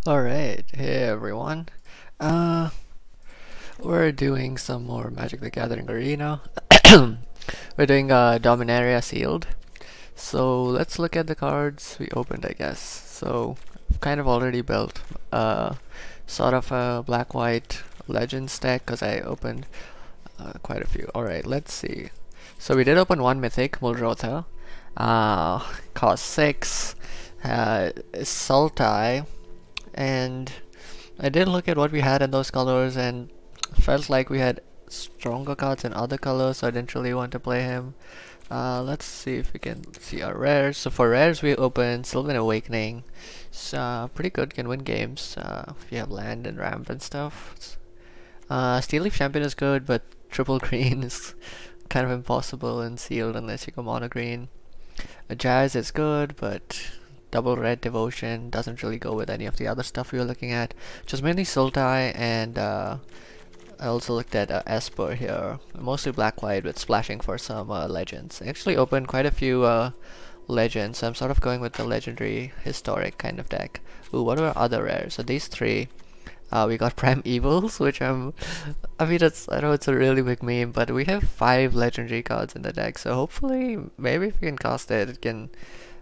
Alright, hey everyone. Uh, we're doing some more Magic the Gathering Arena. We're doing Dominaria sealed. So let's look at the cards we opened, I guess. So I've kind of already built sort of a black-white Legends deck because I opened quite a few. Alright, let's see. So we did open one Mythic, Mulrotha. Cost 6. Sultai. And I did look at what we had in those colors and felt like we had stronger cards in other colors, so I didn't really want to play him. Let's see if we can see our rares. So for rares we open Sylvan Awakening. It's pretty good, can win games if you have land and ramp and stuff. Steel Leaf Champion is good, but triple green is kind of impossible in sealed unless you go mono green. Jazz is good, but double red devotion doesn't really go with any of the other stuff we were looking at. Just mainly Sultai, and I also looked at Esper here, mostly black white with splashing for some legends. I actually opened quite a few legends, so I'm sort of going with the legendary historic kind of deck. Ooh, what are other rares? So these three. We got Prime Evils, which I mean, I know it's a really big meme, but we have 5 legendary cards in the deck, so hopefully, maybe if we can cast it, it can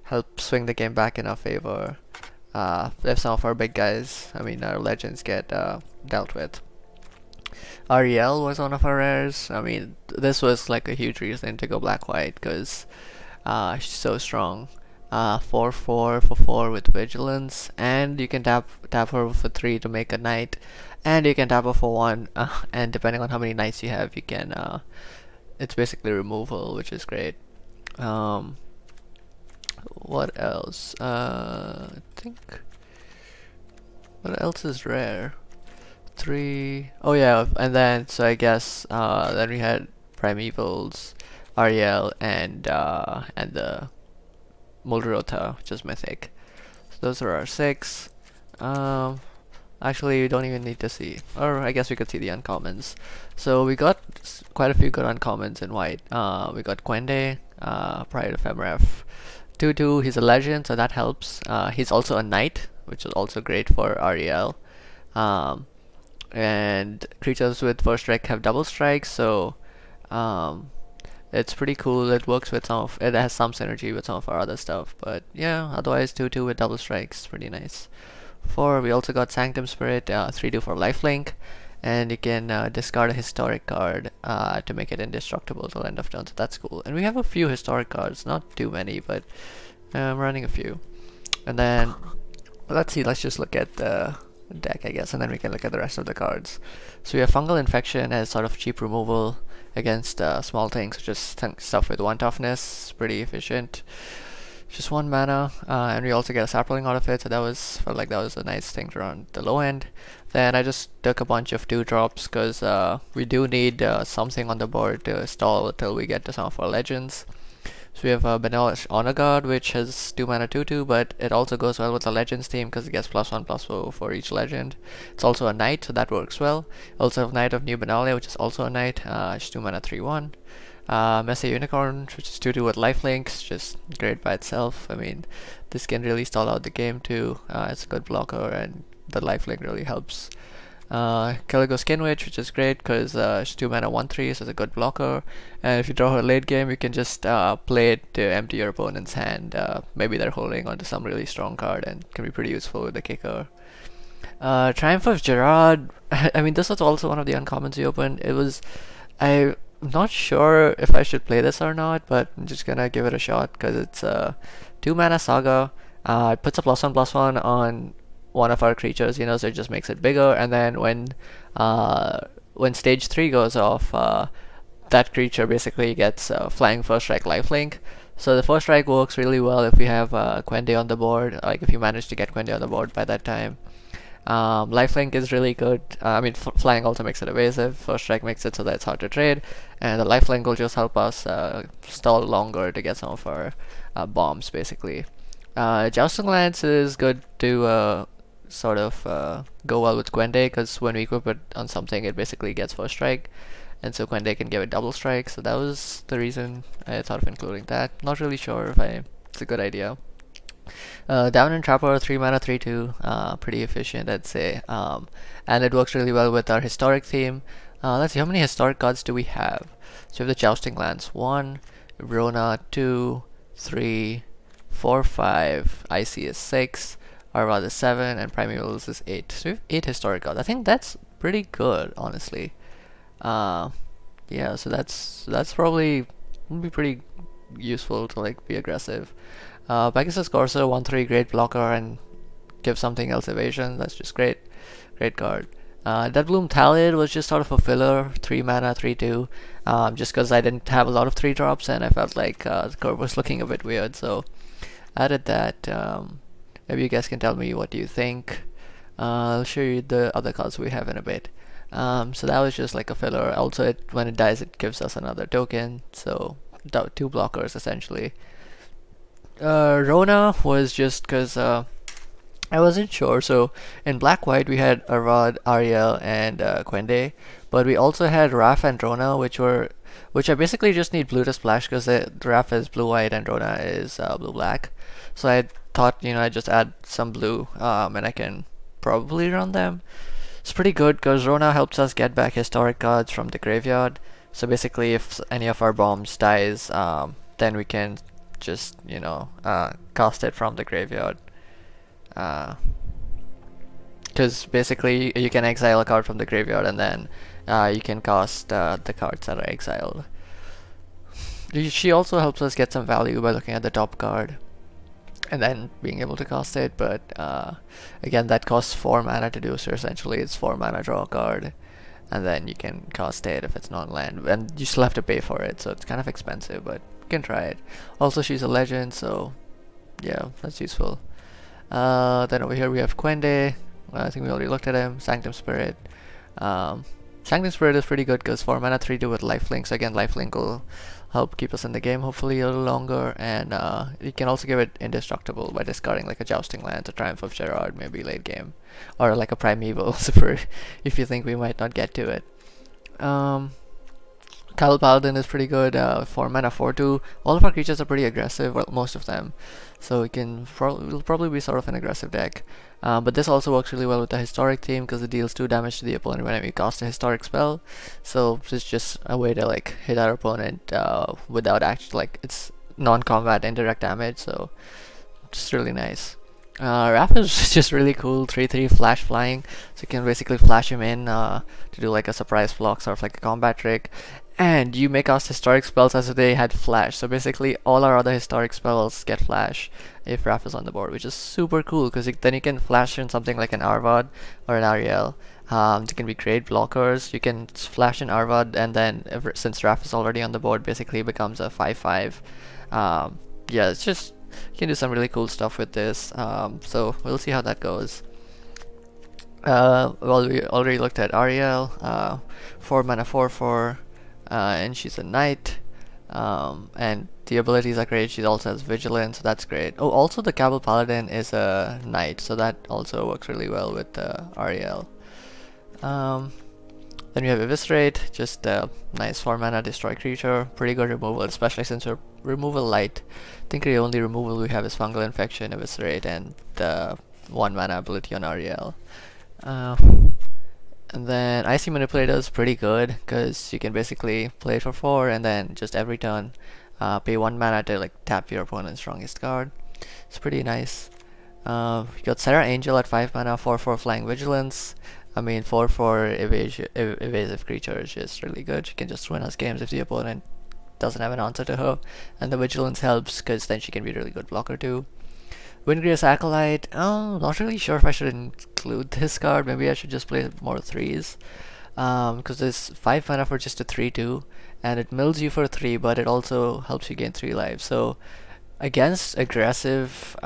help swing the game back in our favor. If some of our big guys, I mean our legends, get dealt with. Ariel was one of our rares. I mean, this was like a huge reason to go black-white, because she's so strong. 4/4 for 4 with vigilance, and you can tap her for 3 to make a knight, and you can tap her for 1, and depending on how many knights you have, you can it's basically removal, which is great. What else? I think what else is rare? 3. Oh yeah, and then so I guess then we had Primevals, Ariel, and the Mulrotha, which is mythic. So those are our 6. Actually, we don't even need to see, or I guess we could see the uncommons. So we got quite a few good uncommons in white. We got Quende, Pride of Emref. 2/2, he's a legend, so that helps. He's also a knight, which is also great for Ariel. And creatures with first strike have double strikes, so it's pretty cool. It works with it has some synergy with some of our other stuff, but yeah, otherwise 2/2 with double strikes, pretty nice. 4, we also got Sanctum Spirit, 3/2 for lifelink, and you can discard a historic card to make it indestructible till end of turn, so that's cool. And we have a few historic cards, not too many, but I'm running a few. And then let's see, let's just look at the deck, I guess, and then we can look at the rest of the cards. So we have Fungal Infection as sort of cheap removal against small things, just stuff with 1 toughness, pretty efficient. Just 1 mana, and we also get a sapling out of it, so felt like that was a nice thing to run the low end. Then I just took a bunch of 2-drops because we do need something on the board to stall till we get to some of our legends. So we have Benevolent Honor Guard, which has 2 mana 2/2, but it also goes well with the Legends team because it gets +1/+4 for each legend. It's also a Knight, so that works well. Also have Knight of New Benalia, which is also a Knight, it's 2 mana 3/1. Mesa Unicorn, which is 2/2 with lifelinks, just great by itself. I mean, this can really stall out the game too. It's a good blocker, and the lifelink really helps. Caligo Skin Witch, which is great because she's 2 mana 1/3, so it's a good blocker. And if you draw her late game, you can just play it to empty your opponent's hand. Maybe they're holding onto some really strong card and can be pretty useful with the kicker. Triumph of Gerard. I mean, this was also one of the uncommons we opened. I'm not sure if I should play this or not, but I'm just gonna give it a shot because it's a 2 mana saga. It puts a +1/+1 on one of our creatures, you know, so it just makes it bigger. And then when stage 3 goes off, that creature basically gets flying first strike lifelink. So the first strike works really well if we have Quende on the board, like if you manage to get Quende on the board by that time. Lifelink is really good. I mean, flying also makes it evasive. First strike makes it so that it's hard to trade, and the lifelink will just help us stall longer to get some of our bombs, basically. Jousting Lance is good to sort of go well with Quende, because when we equip it on something, it basically gets first strike, and so Quende can give it double strike. So that was the reason I thought of including that. Not really sure if it's a good idea. Dominant Trapper, 3 mana, 3/2, pretty efficient, I'd say. And it works really well with our historic theme. Let's see, how many historic cards do we have? So we have the Jousting Lands, 1, Rona, 2, 3, 4, 5, Icy is 6, Arvad is 7, and Primevals is 8. So we have 8 historic cards. I think that's pretty good, honestly. Yeah, so that's probably would be pretty useful to like be aggressive. Pegasus Corsair, 1/3, great blocker and give something else evasion. That's just great, great card. Deadbloom Talid was just sort of a filler, 3 mana, 3/2. Just because I didn't have a lot of 3 drops and I felt like the curve was looking a bit weird, so added that. Maybe you guys can tell me what do you think. I'll show you the other cards we have in a bit. So that was just like a filler. Also, when it dies, it gives us another token. So 2 blockers essentially. Rona was just because I wasn't sure. So in black white we had Arad, Ariel, and Quende, but we also had Raf and Rona, which I basically just need blue to splash because the Raf is blue white and Rona is blue black. So I thought, you know, I just add some blue and I can probably run them. It's pretty good because Rona helps us get back historic cards from the graveyard. So basically, if any of our bombs dies, then we can just, you know, cast it from the graveyard. Because basically you can exile a card from the graveyard and then you can cast the cards that are exiled. She also helps us get some value by looking at the top card and then being able to cast it, but again, that costs 4 mana to do, so essentially it's 4 mana, draw a card, and then you can cast it if it's non-land, and you still have to pay for it, so it's kind of expensive, but you can try it. Also, she's a legend, so yeah, that's useful. Then over here we have Quende. I think we already looked at him. Sanctum Spirit. Sanctum Spirit is pretty good because 4 mana, 3/2 with lifelink. So again, lifelink will help keep us in the game hopefully a little longer, and you can also give it indestructible by discarding like a Jousting Lands, a Triumph of Gerard, maybe late game, or like a Primeval if you think we might not get to it. Cabal Paladin is pretty good, 4 mana, 4/2. All of our creatures are pretty aggressive, well, most of them, so it will probably be sort of an aggressive deck. But this also works really well with the historic theme because it deals 2 damage to the opponent whenever you cast a historic spell. So it's just a way to like hit our opponent without actually, like, it's non-combat indirect damage, so it's really nice. Raph is just really cool, 3/3 flash flying, so you can basically flash him in to do like a surprise block, sort of like a combat trick. And you may cast historic spells as if they had flash, so basically all our other historic spells get flash if Raph is on the board, which is super cool because then you can flash in something like an Arvad or an Ariel. They can be great blockers. You can flash in Arvad, and then since Raph is already on the board, basically it becomes a 5/5. Yeah, it's just, you can do some really cool stuff with this, so we'll see how that goes. Well, we already looked at Ariel, 4 mana, 4/4. And she's a knight, and the abilities are great. She also has vigilance, so that's great. Oh, also the Cabal Paladin is a knight, so that also works really well with Ariel. Then we have Eviscerate, just a nice 4 mana destroy creature, pretty good removal, especially since we're removal light. I think the only removal we have is Fungal Infection, Eviscerate, and the 1 mana ability on Ariel. And then Icy Manipulator is pretty good because you can basically play it for 4 and then just every turn pay 1 mana to like tap your opponent's strongest card. It's pretty nice. We got Serra Angel at 5 mana, 4/4 Flying Vigilance. I mean, 4/4 evasive creature is just really good. She can just win us games if the opponent doesn't have an answer to her, and the Vigilance helps because then she can be a really good blocker too. Windgrace Acolyte, not really sure if I should include this card. Maybe I should just play more 3s. Because there's 5 mana for just a 3/2, and it mills you for 3, but it also helps you gain 3 lives. So against aggressive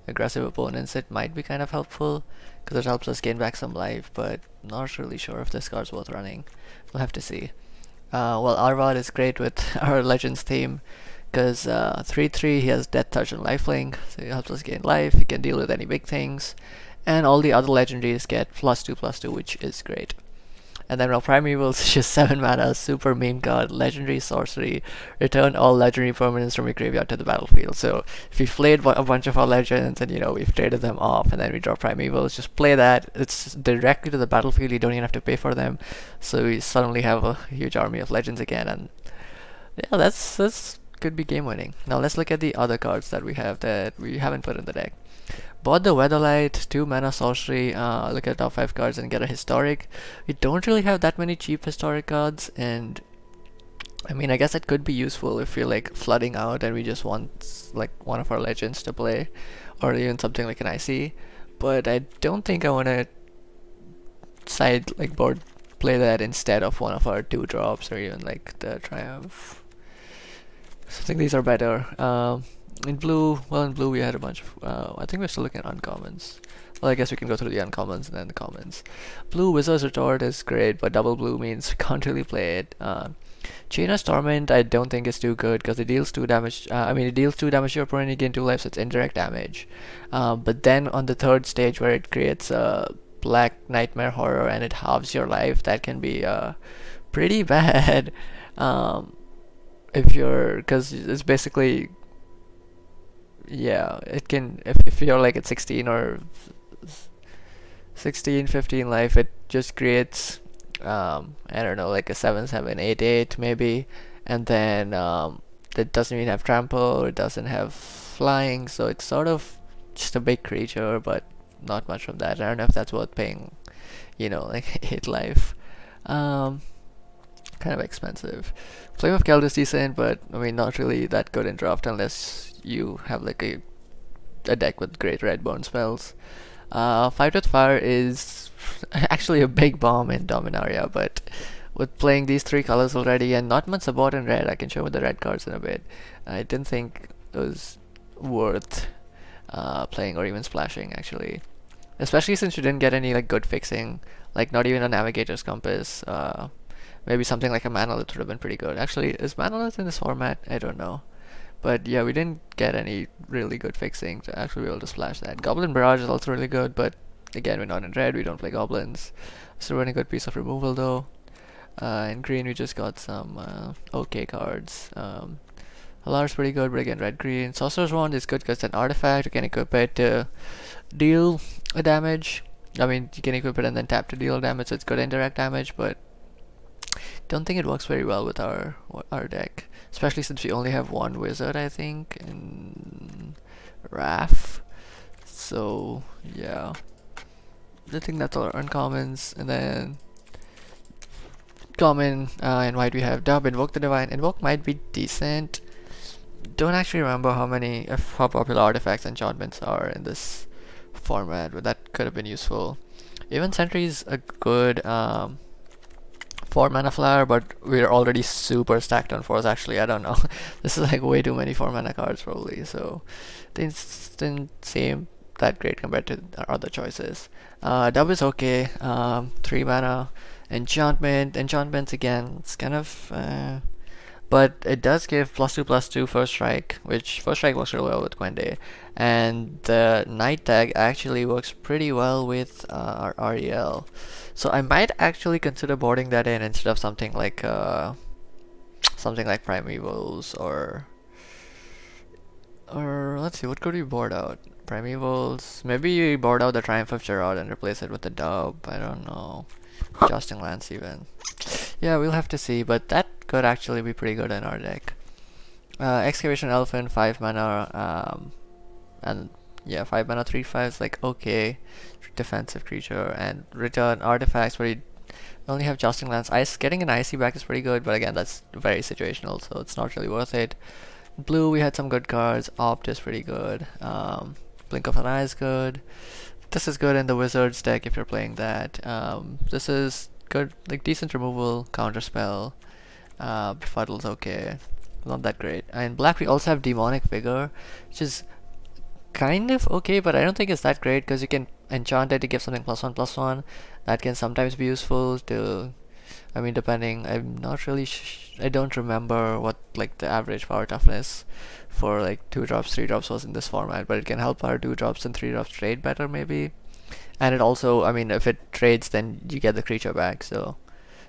opponents, it might be kind of helpful because it helps us gain back some life, but not really sure if this card's worth running. We'll have to see. Well, Arvad is great with our Legends theme, because 3/3 he has Death Touch and Lifelink, so he helps us gain life. He can deal with any big things, and all the other legendaries get +2/+2, which is great. And then our Primeval's is just 7 mana, super meme card, legendary sorcery, return all legendary permanents from your graveyard to the battlefield. So if we played a bunch of our legends and we've traded them off and then we draw Primevals, just play that. It's directly to the battlefield, you don't even have to pay for them. So we suddenly have a huge army of legends again, and yeah, that's could be game winning. Now let's look at the other cards that we have that we haven't put in the deck. Bought the Weatherlight, 2 mana sorcery, look at top 5 cards and get a historic. We don't really have that many cheap historic cards, and I mean, I guess it could be useful if you're like flooding out and we just want like one of our legends to play, or even something like an IC. But I don't think I want to board play that instead of one of our 2-drops or even like the Triumph. So I think these are better. In blue we had a bunch of, I think we're still looking at uncommons. Well, I guess we can go through the uncommons and then the commons. Blue Wizard's Retort is great, but double blue means we can't really play it. Chaina's Torment I don't think is too good because it deals 2 damage. It deals 2 damage to your opponent, you gain 2 life, so it's indirect damage. But then on the 3rd stage where it creates a Black Nightmare Horror and it halves your life, that can be pretty bad. Because it's basically, yeah, it can, if you're like at 16 or 16, 15 life, it just creates I don't know, like a 7/7, 8/8 maybe, and then it doesn't even have trample, it doesn't have flying, so it's sort of just a big creature, but not much from that. I don't know if that's worth paying, like 8 life. Kind of expensive. Flame of Keld is decent, but I mean not really that good in draft unless you have like a deck with great red burn spells. Fight with Fire is actually a big bomb in Dominaria, but with playing these 3 colors already and not much support in red, I can show with the red cards in a bit. I didn't think it was worth playing or even splashing actually, especially since you didn't get any like good fixing, like not even a Navigator's Compass. Maybe something like a Manolith would have been pretty good. Actually, is Manolith in this format? I don't know. But yeah, we didn't get any really good fixing to actually be able to splash that. Goblin Barrage is also really good, but again, we're not in red, we don't play goblins. Still running a good piece of removal though. In green, we just got some okay cards. Alar's pretty good, but again, red-green. Sorcerer's Wand is good because it's an artifact. You can equip it to deal a damage. I mean, you can equip it and then tap to deal damage, so it's good indirect damage, but don't think it works very well with our deck, especially since we only have 1 wizard, I think, in Wrath. So yeah, I think that's all our uncommons. And then common, in white we have Dub, Invoke the Divine. Invoke might be decent. Don't actually remember how popular artifacts and enchantments are in this format, but that could have been useful. Even Sentry's a good 4 mana flyer, but we're already super stacked on 4s actually. I don't know. This is like way too many 4 mana cards probably, so things didn't seem that great compared to our other choices. Dub is okay. 3 mana enchantments again, it's kind of but it does give +2/+2 first strike, which first strike works really well with Gwende, and the Night Tag actually works pretty well with our REL. So I might actually consider boarding that in instead of something like Primevals or let's see, what could we board out? Primevals, maybe you board out the Triumph of Gerard and replace it with the Dub. I don't know. Justin Lance even. Yeah, we'll have to see, but that could actually be pretty good in our deck. Excavation Elephant, 5 mana, and yeah, 5 mana 3/5 is like okay, defensive creature, and return artifacts where you only have Justin Lance. Getting an IC back is pretty good, but again, that's very situational, so it's not really worth it. Blue, we had some good cards. Opt is pretty good. Blink of an Eye is good. This is good in the Wizards deck if you're playing that. This is good, like decent removal, counter spell. Befuddle's okay, not that great. And black, we also have Demonic Vigor, which is kind of okay, but I don't think it's that great because you can enchant it to give something +1/+1. That can sometimes be useful to, I mean, depending. I'm not really I don't remember what like the average power toughness for like 2-drops, 3-drops was in this format, but it can help our 2-drops and 3-drops trade better maybe. And it also, I mean, if it trades, then you get the creature back, so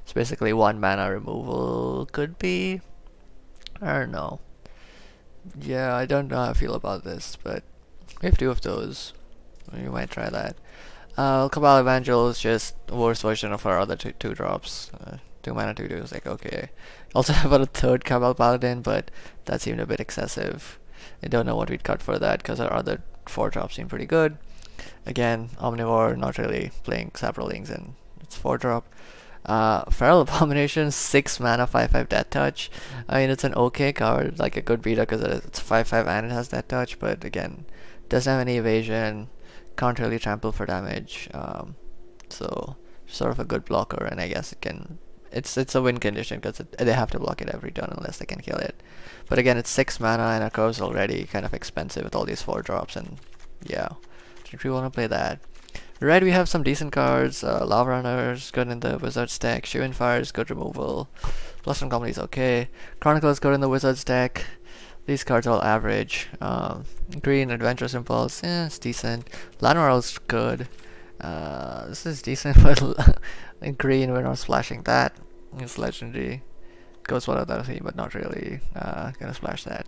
It's basically 1 mana removal. Could be. I don't know. Yeah, I don't know how I feel about this, but we have 2 of those. You might try that. Cabal Evangel is just a worse version of our other 2 drops. 2 mana 2 2 is like okay. Also have a 3rd Cabal Paladin, but that seemed a bit excessive. I don't know what we'd cut for that because our other 4 drops seem pretty good. Again, Omnivore, not really playing Saprolings, and it's 4 drop. Feral Abomination, 6 mana, 5/5 Death Touch. I mean, it's an okay card, like a good beta because it's 5/5 and it has Death Touch, but again, doesn't have any evasion, can't really trample for damage. So sort of a good blocker, and I guess it can. It's a win condition because they have to block it every turn unless they can kill it. But again, it's 6 mana and our curve's already kind of expensive with all these 4 drops, and yeah, think we want to play that. Red, we have some decent cards. Lava Runner's good in the Wizard's deck. Shivan Fire is good removal. Plus One Comedy is okay. Chronicle is good in the Wizard's deck. These cards are all average. Green, Adventurous Impulse, it's decent. Llanowar's good. This is decent, but in green we're not splashing that. It's legendary. Goes well with that theme, but not really gonna splash that.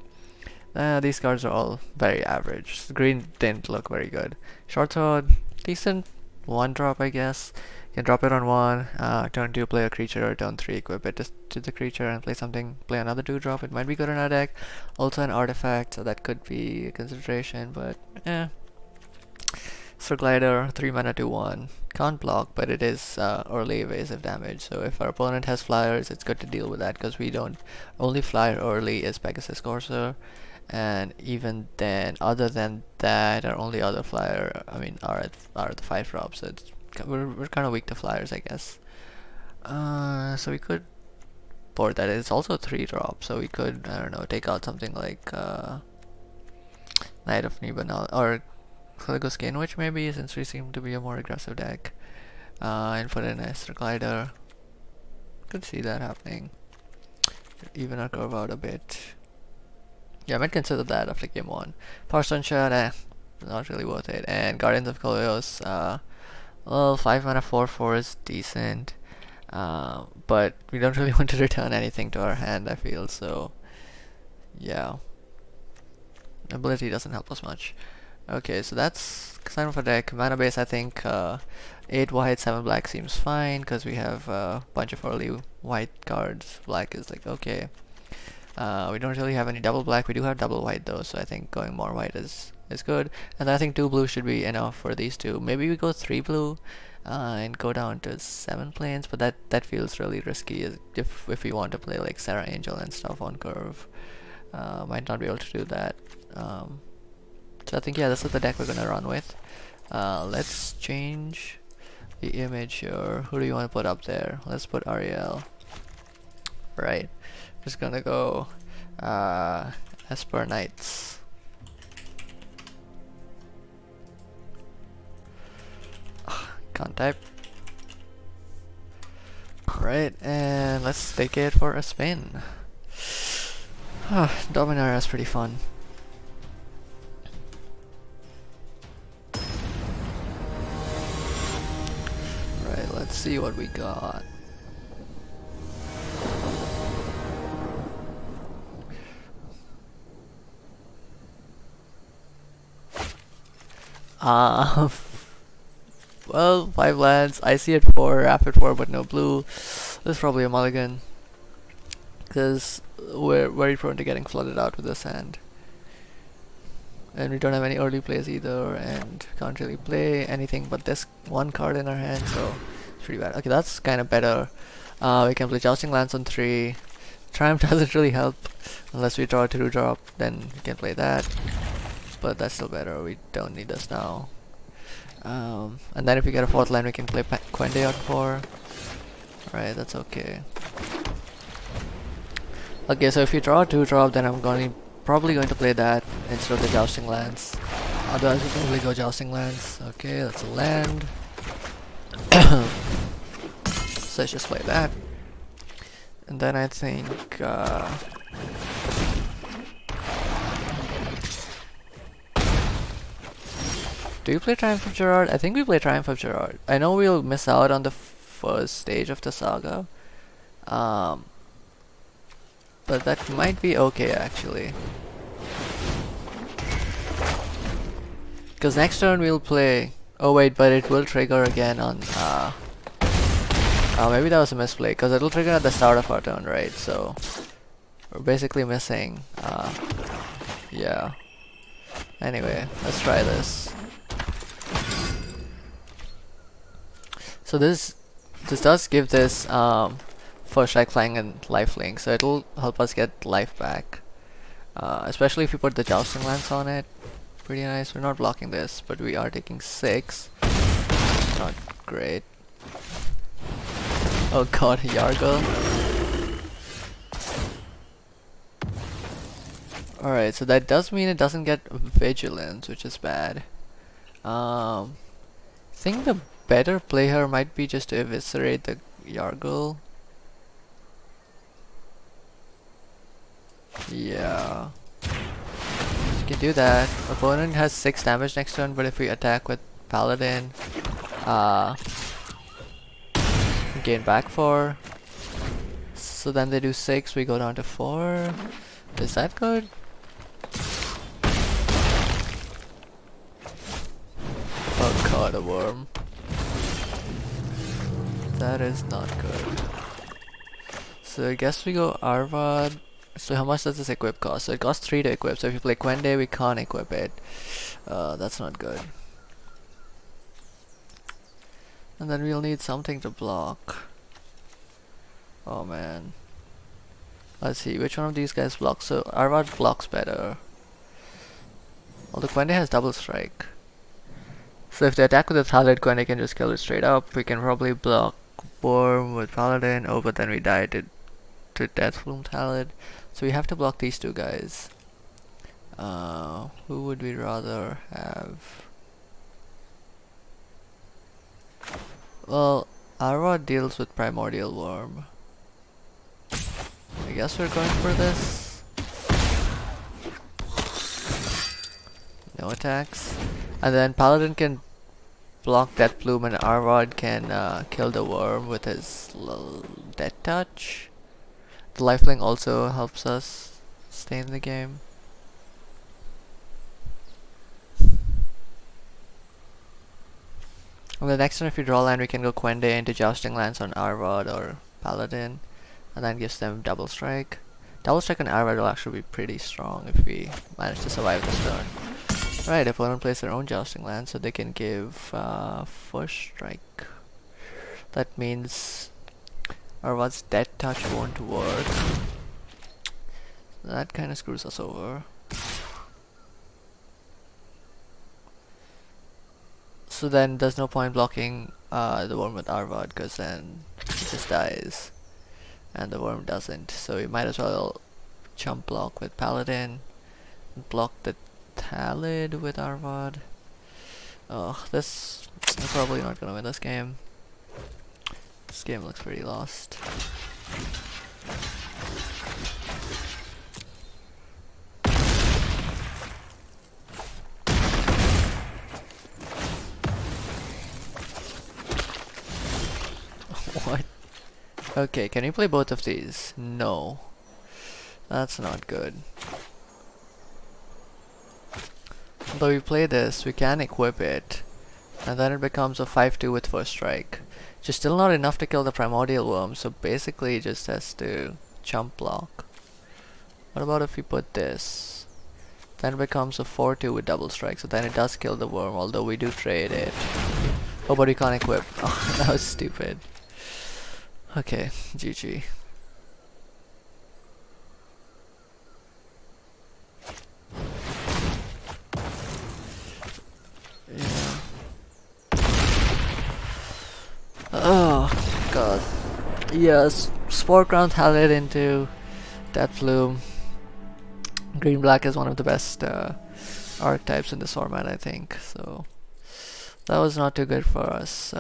These cards are all very average. Green didn't look very good. Short Sword, decent. 1 drop, I guess. You can drop it on 1. Turn 2, play a creature. Turn 3, equip it to the creature and play something. Play another 2 drop. It might be good in our deck. Also an artifact, so that could be a consideration, but Sir Glider, 3 mana 2/1. Can't block, but it is early evasive damage. So if our opponent has flyers, it's good to deal with that because we don't. Only flyer early is Pegasus Courser, and even then, other than that, our only other flyer, I mean, are the 5 drops. So we're kind of weak to flyers, I guess. So we could board that. It's also a 3 drop, so we could, I don't know, take out something like Knight of Nibanal or Caligo Skinwitch maybe, since we seem to be a more aggressive deck. And put in Esther Glider. Could see that happening. Even our curve out a bit. Yeah, I might consider that after game 1. Power Sunshot, not really worth it. And Guardians of Kolios, well, 5 mana 4/4 is decent. But we don't really want to return anything to our hand, I feel, so yeah. Ability doesn't help us much. Okay, so that's kind of a deck. Mana base, I think 8 white, 7 black seems fine because we have a bunch of early white cards. Black is like okay. We don't really have any double black. We do have double white though, so I think going more white is good. And I think 2 blue should be enough for these 2. Maybe we go 3 blue and go down to 7 plains, but that feels really risky if we want to play like Sarah Angel and stuff on curve. Might not be able to do that. So I think, yeah, this is the deck we're gonna run with. Let's change the image here. Who do you want to put up there? Let's put Ariel. Right. Just gonna go Esper Knights. Can't type. Right, and let's take it for a spin. Dominaria is pretty fun. Right, let's see what we got. Well, 5 lands, I see it 4, rapid 4, but no blue. This is probably a mulligan, because we're very prone to getting flooded out with this hand. And we don't have any early plays either, and can't really play anything but this 1 card in our hand, so it's pretty bad. Okay, that's kind of better. We can play Jousting Lands on 3. Triumph doesn't really help, unless we draw a 2 drop, then we can play that. But that's still better, we don't need this now. And then if we get a 4th land, we can play Quende on 4. Right, that's okay. Okay, so if you draw a 2 drop, then I'm probably going to play that instead of the Jousting Lands. Otherwise, we'll probably go Jousting Lands. Okay, that's a land. So let's just play that. And then I think do we play Triumph of Gerard? I think we play Triumph of Gerard. I know we'll miss out on the first stage of the saga, Um, but that might be okay actually. Because next turn we'll play. Oh wait, but it will trigger again on. Maybe that was a misplay because it'll trigger at the start of our turn, right? So we're basically missing. Yeah. Anyway, let's try this. So this does give this first strike flying and lifelink, so it'll help us get life back. Especially if you put the jousting lance on it. Pretty nice. We're not blocking this, but we are taking 6. Not great. Oh god, Yargle. Alright, so that does mean it doesn't get vigilance, which is bad. I think the better play here might be just to eviscerate the Yargle. Yeah. You can do that. Opponent has 6 damage next turn, but if we attack with Paladin, gain back 4. So then they do 6, we go down to 4. Is that good? Oh god, a worm. That is not good. So I guess we go Arvad. So how much does this equip cost? So it costs 3 to equip. So if you play Quende, we can't equip it. That's not good. And then we'll need something to block. Oh man. Let's see, which one of these guys blocks? So Arvad blocks better. Although Quende has double strike. So if they attack with a Thalid, Quende can just kill it straight up. We can probably block Worm with Paladin. Oh, but then we die to Deathflume Thalid. So we have to block these 2 guys. Who would we rather have? Well, Arvad deals with Primordial Worm. I guess we're going for this. No attacks. And then Paladin can block Deathbloom and Arvad can kill the worm with his Death Touch. The lifelink also helps us stay in the game. On the next turn, if we draw land, we can go Quende into Jousting Lance on Arvad or Paladin, and that gives them double strike. Double strike on Arvad will actually be pretty strong if we manage to survive this turn. Right, opponent plays their own Jousting Lance, so they can give first strike. That means Arvad's Death Touch won't work. That kind of screws us over. So then there's no point blocking the worm with Arvad, because then it just dies and the worm doesn't. So we might as well jump block with Paladin and block the Thalid with Arvad. Oh, this I'm probably not gonna win this game. This game looks pretty lost. What? Okay, can you play both of these? No. That's not good. Although we play this, we can equip it. And then it becomes a 5-2 with first strike. Which is still not enough to kill the Primordial Worm, so basically it just has to jump block. What about if we put this? Then it becomes a 4-2 with double strike, so then it does kill the worm, although we do trade it. Oh, but we can't equip. Oh, that was stupid. Okay, GG. Yeah. Oh god. Yes, Spore Crown Thalid into Deathbloom. Green Black is one of the best archetypes in this format, I think. So that was not too good for us.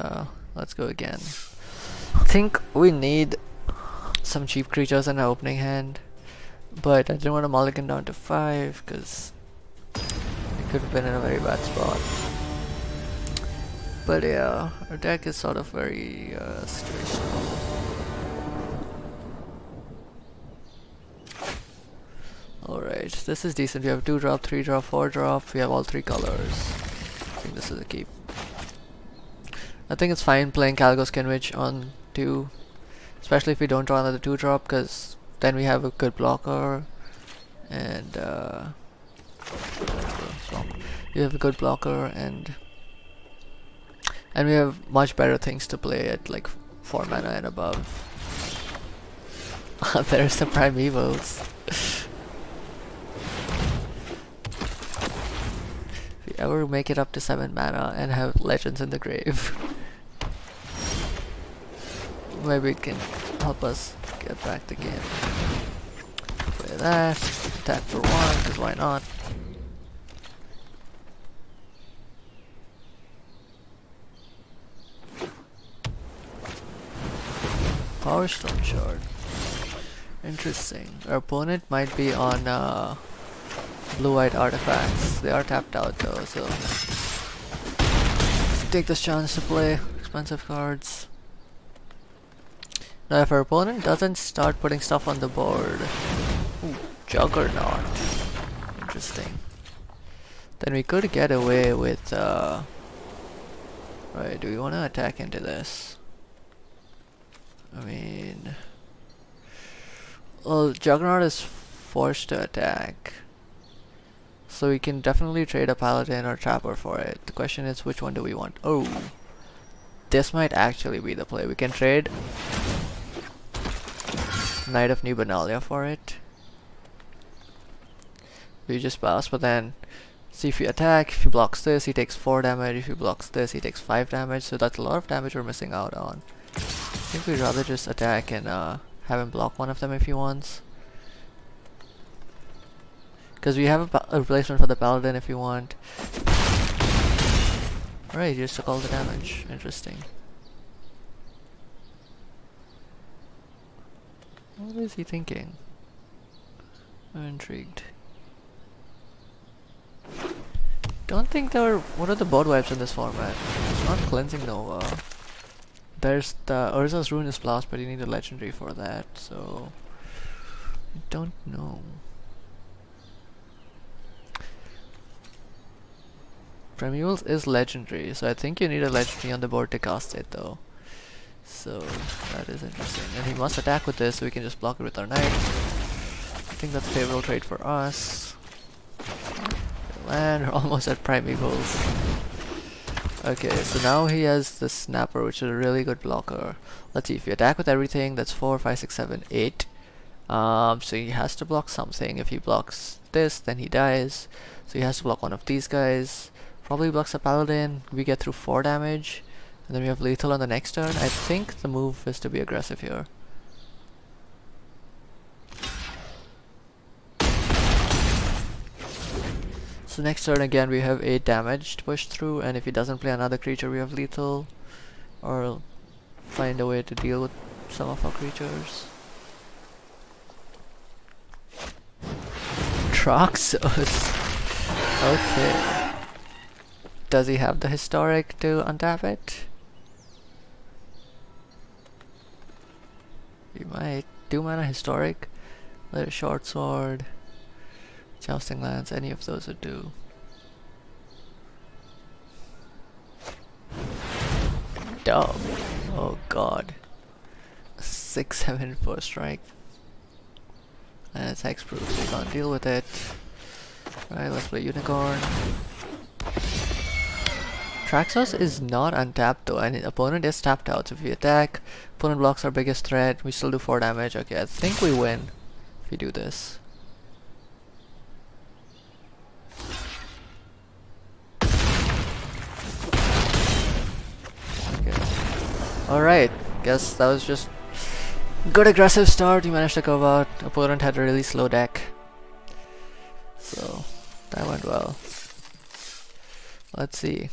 Let's go again. I think we need some cheap creatures in our opening hand, but I didn't want to mulligan down to 5 because it could have been in a very bad spot. But yeah, our deck is sort of very situational. Alright, this is decent. We have 2-drop, 3-drop, 4-drop. We have all 3 colors. I think this is a keep. I think it's fine playing Calico Skinwitch on 2. Especially if we don't draw another 2-drop, because then we have a good blocker. And we have a good blocker, and we have much better things to play at like 4 mana and above. There's the Primevals. If we ever make it up to 7 mana and have Legends in the Grave, maybe it can help us get back the game. Play that, attack for 1, because why not? Power Stone Shard. Interesting. Our opponent might be on blue-white artifacts. They are tapped out though, so take this chance to play expensive cards. Now if our opponent doesn't start putting stuff on the board, ooh, Juggernaut. Interesting. Then we could get away with right, do we want to attack into this? I mean, well, Juggernaut is forced to attack, so we can definitely trade a Paladin or Trapper for it. The question is, which one do we want? Oh, this might actually be the play. We can trade Knight of New Benalia for it. We just pass, but then see if he attack. If he blocks this, he takes 4 damage. If he blocks this, he takes 5 damage. So that's a lot of damage we're missing out on. I think we'd rather just attack and have him block one of them if he wants. Because we have a replacement for the Paladin if you want. Alright, he just took all the damage. Interesting. What is he thinking? I'm intrigued. Don't think there were... What are the board wipes in this format? It's not Cleansing Nova. There's the Urza's Ruinous Blast, but you need a legendary for that, so I don't know. Primevals is legendary, so I think you need a legendary on the board to cast it though. So that is interesting. And he must attack with this, so we can just block it with our knight. I think that's a favorable trade for us. And we're almost at Primevals. Okay, so now he has the Snapper, which is a really good blocker. Let's see, if you attack with everything, that's 4, 5, 6, 7, 8. So he has to block something. If he blocks this, then he dies. So he has to block one of these guys. Probably blocks a Paladin. We get through 4 damage. And then we have lethal on the next turn. I think the move is to be aggressive here. So next turn again we have 8 damage to push through, and if he doesn't play another creature we have lethal, or find a way to deal with some of our creatures. Troxos. Okay. Does he have the historic to untap it? He might. 2 mana historic, let a short sword. Jousting Lance, any of those would do. Dumb. Oh god. 6/7 for strike. And it's hexproof, so you can't deal with it. Alright, let's play Unicorn. Traxos is not untapped though, and opponent is tapped out. So if we attack, opponent blocks our biggest threat, we still do 4 damage. Okay, I think we win if we do this. Alright, guess that was just good aggressive start. We managed to go out. Opponent had a really slow deck, so that went well. Let's see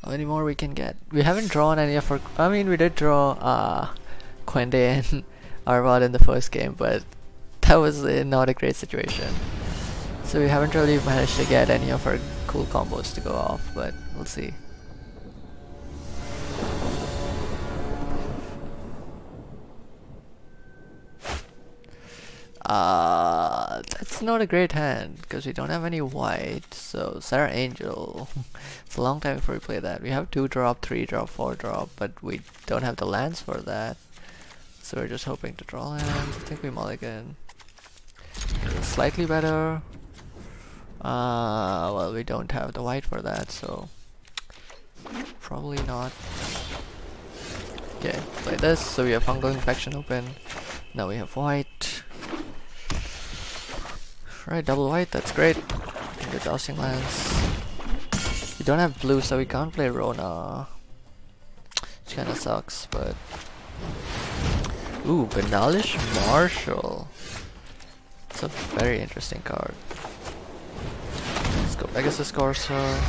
how many more we can get. We haven't drawn any of our... I mean, we did draw Quende and Arvad in the first game, but that was not a great situation. So we haven't really managed to get any of our cool combos to go off, but we'll see. That's not a great hand because we don't have any white. So Sarah Angel. It's a long time before we play that. We have 2 drop, 3 drop, 4 drop, but we don't have the lands for that. So we're just hoping to draw lands. I think we mulligan. Slightly better. Well, we don't have the white for that, so probably not. Okay, play this. So we have fungal infection open. Now we have white. Right, double white, that's great. Good jousting lands. We don't have blue, so we can't play Rona. Which kinda sucks, but... Ooh, Banalish Marshall. It's a very interesting card. Let's go Pegasus Corsair.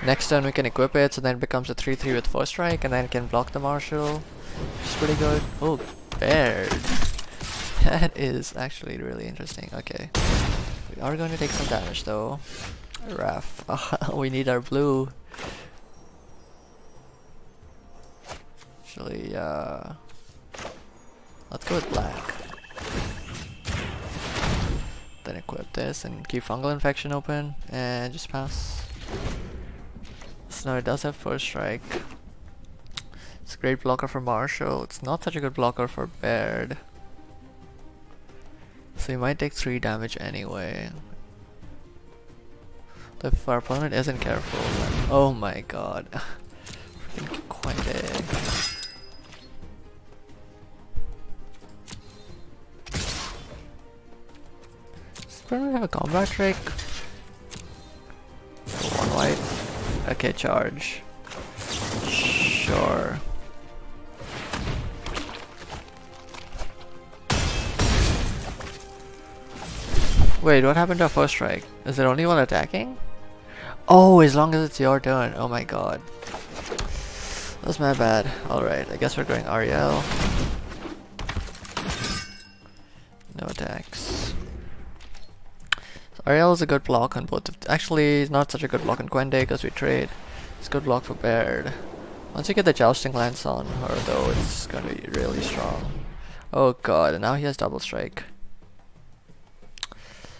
Next turn we can equip it, so then it becomes a 3-3 with first strike, and then it can block the Marshall. Which is pretty good. Oh, Baird. That is actually really interesting. Okay. We are going to take some damage though. Raf. We need our blue. Actually, let's go with black. Then equip this and keep fungal infection open and just pass. So now it does have first strike. It's a great blocker for Marshall. It's not such a good blocker for Baird. So he might take 3 damage anyway. If our opponent isn't careful, then oh my god. Freaking Quende. Does opponent have a combat trick? 1 white. Okay, charge. Sure. Wait, what happened to our first strike? Is it only one attacking? Oh, as long as it's your turn. Oh my god. That's my bad. Alright, I guess we're going Ariel. No attacks. So Ariel is a good block on both of... Actually, it's not such a good block on Quende because we trade. It's a good block for Baird. Once you get the Jousting Lance on her though, it's gonna be really strong. Oh god, and now he has double strike.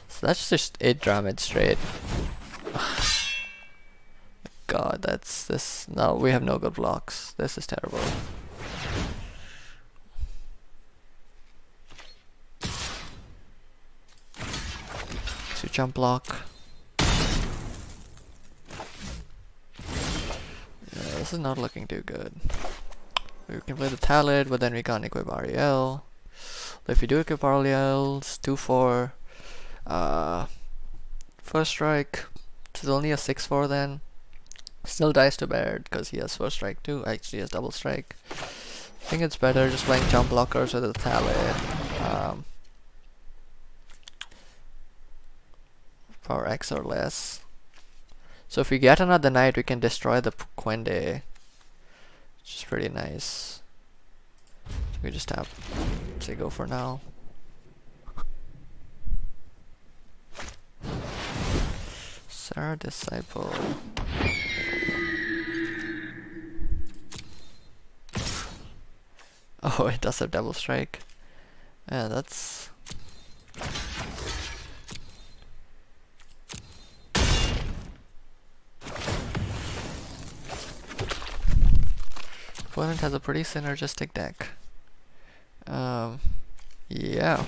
So that's just 8 damage straight. God, that's this. No, we have no good blocks. This is terrible. So jump block. Yeah, this is not looking too good. We can play the Talid, but then we can't equip Ariel. If we do equip Ariel, it's 2-4. First strike. This is only a 6-4 then. Still dies to Baird because he has first strike too. Actually, he has double strike. I think it's better just playing jump blockers with the Talid. Power X or less. So if we get another knight, we can destroy the Quende, which is pretty nice. So we just tap. Say go for now. Sarah Disciple. Oh, it does have double strike. Yeah, that's... Opponent has a pretty synergistic deck. Yeah.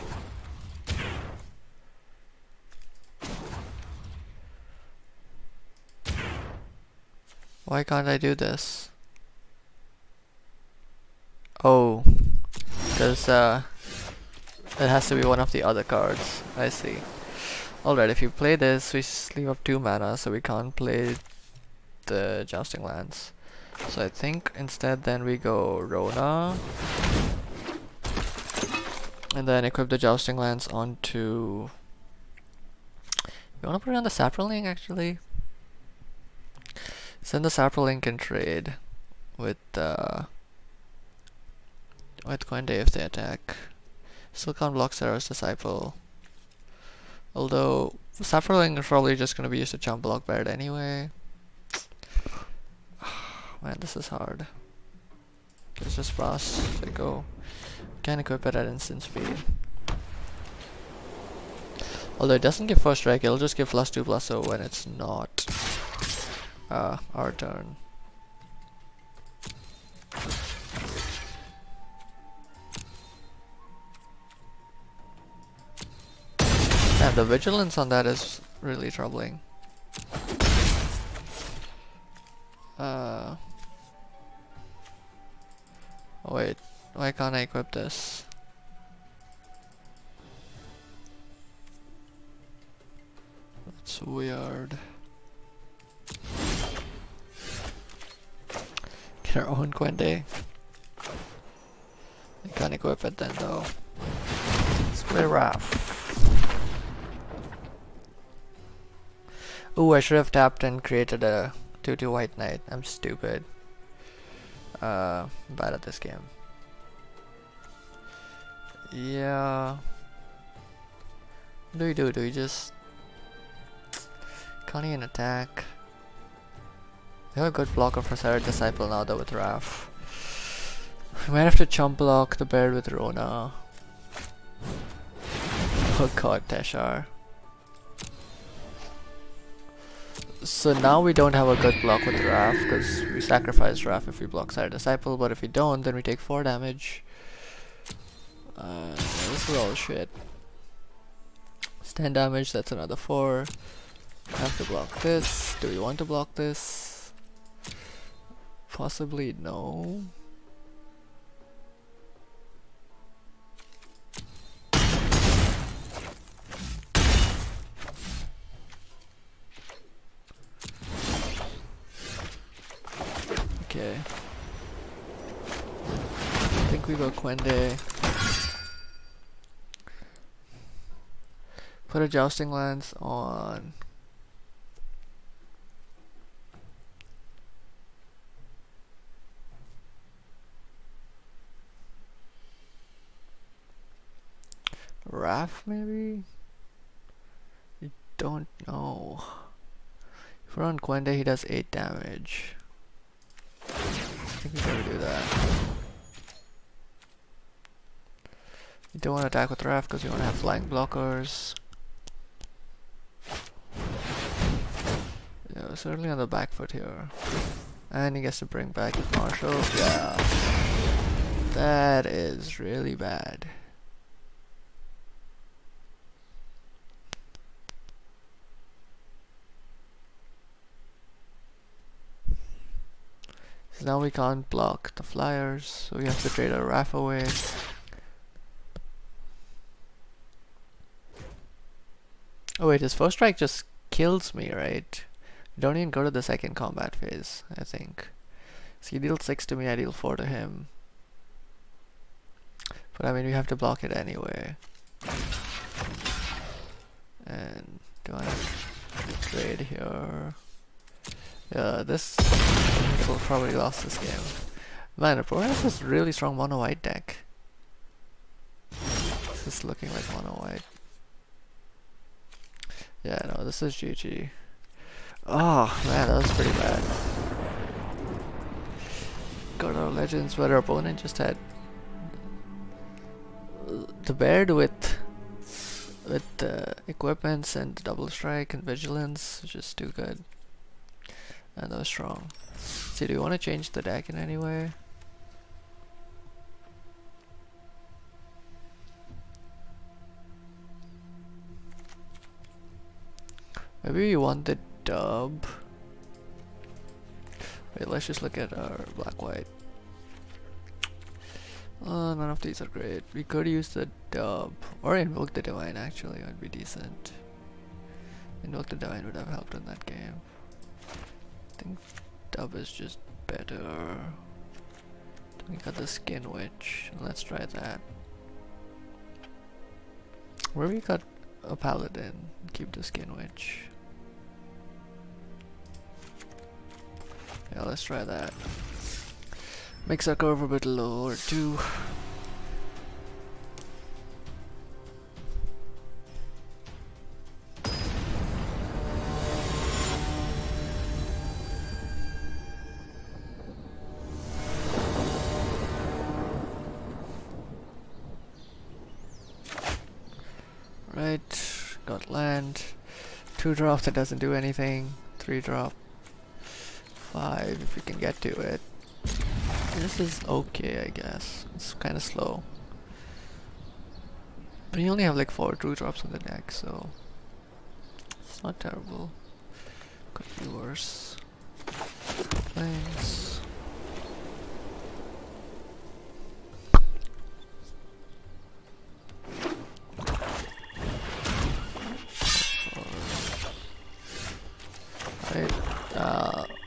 Why can't I do this? Oh, because it has to be one of the other cards. I see. Alright, if you play this, we leave up 2 mana, so we can't play the Jousting Lance. So I think instead then we go Rona, and then equip the Jousting Lance onto... You wanna put it on the Saproling actually? Send the Saproling can trade with Quende if they attack. Still can't block Sarah's Disciple. Although Saproling is probably just gonna be used to jump block Baird anyway. Man, this is hard. Let's just pass. They go. Can't equip it at instant speed. Although it doesn't give first strike, it'll just give +2/+0 when it's not our turn. And the vigilance on that is really troubling. Oh wait, why can't I equip this? That's weird. Get our own Quende. I can't equip it then though. Let's play Raph. Ooh, I should have tapped and created a 2/2 white knight. I'm stupid. Bad at this game. Yeah. What do we do? Do we just... Can't even attack? I have a good blocker for Sarah Disciple now though with Raph. We might have to chump block the bear with Rona. Oh god, Teshar. So now we don't have a good block with Raph because we sacrifice Raph if we block Sarah Disciple, but if we don't, then we take 4 damage. This is all shit. It's 10 damage, that's another 4. I have to block this. Do we want to block this? Possibly no. Okay. I think we go Quende. Put a Jousting Lance on. Raph maybe? I don't know. If we're on Quende, he does 8 damage. I think we gotta do that. You don't want to attack with Raph because you want to have flying blockers. Yeah, we're certainly on the back foot here. And he gets to bring back his Marshal. Yeah. That is really bad. So now we can't block the flyers, so we have to trade our Raph away. Oh wait, his first strike just kills me, right? We don't even go to the second combat phase, I think. So he deals 6 to me, I deal 4 to him. But I mean, we have to block it anyway. And do I trade here? Yeah, this will probably lost this game. Man, Pro has this really strong mono white deck. This is looking like mono white. Yeah, no, this is GG. Oh man, that was pretty bad. Got our legends, but our opponent just had the Baird with equipments and double strike and vigilance, which is too good. And that was strong. So do you want to change the deck in any way? Maybe you want the dub. Wait, let's just look at our black-white. None of these are great. We could use the dub. Or invoke the divine actually would be decent. Invoke the divine would have helped in that game. I think dub is just better. Then we got the Skin Witch. Let's try that. Where we got a paladin. Keep the Skin Witch. Yeah, let's try that. Makes our curve a bit lower too. Right, got 2 drop that doesn't do anything. 3 drop. 5 if we can get to it. This is okay, I guess. It's kind of slow. But you only have like 4 2 drops on the deck, so it's not terrible. Could be worse. Thanks. Right,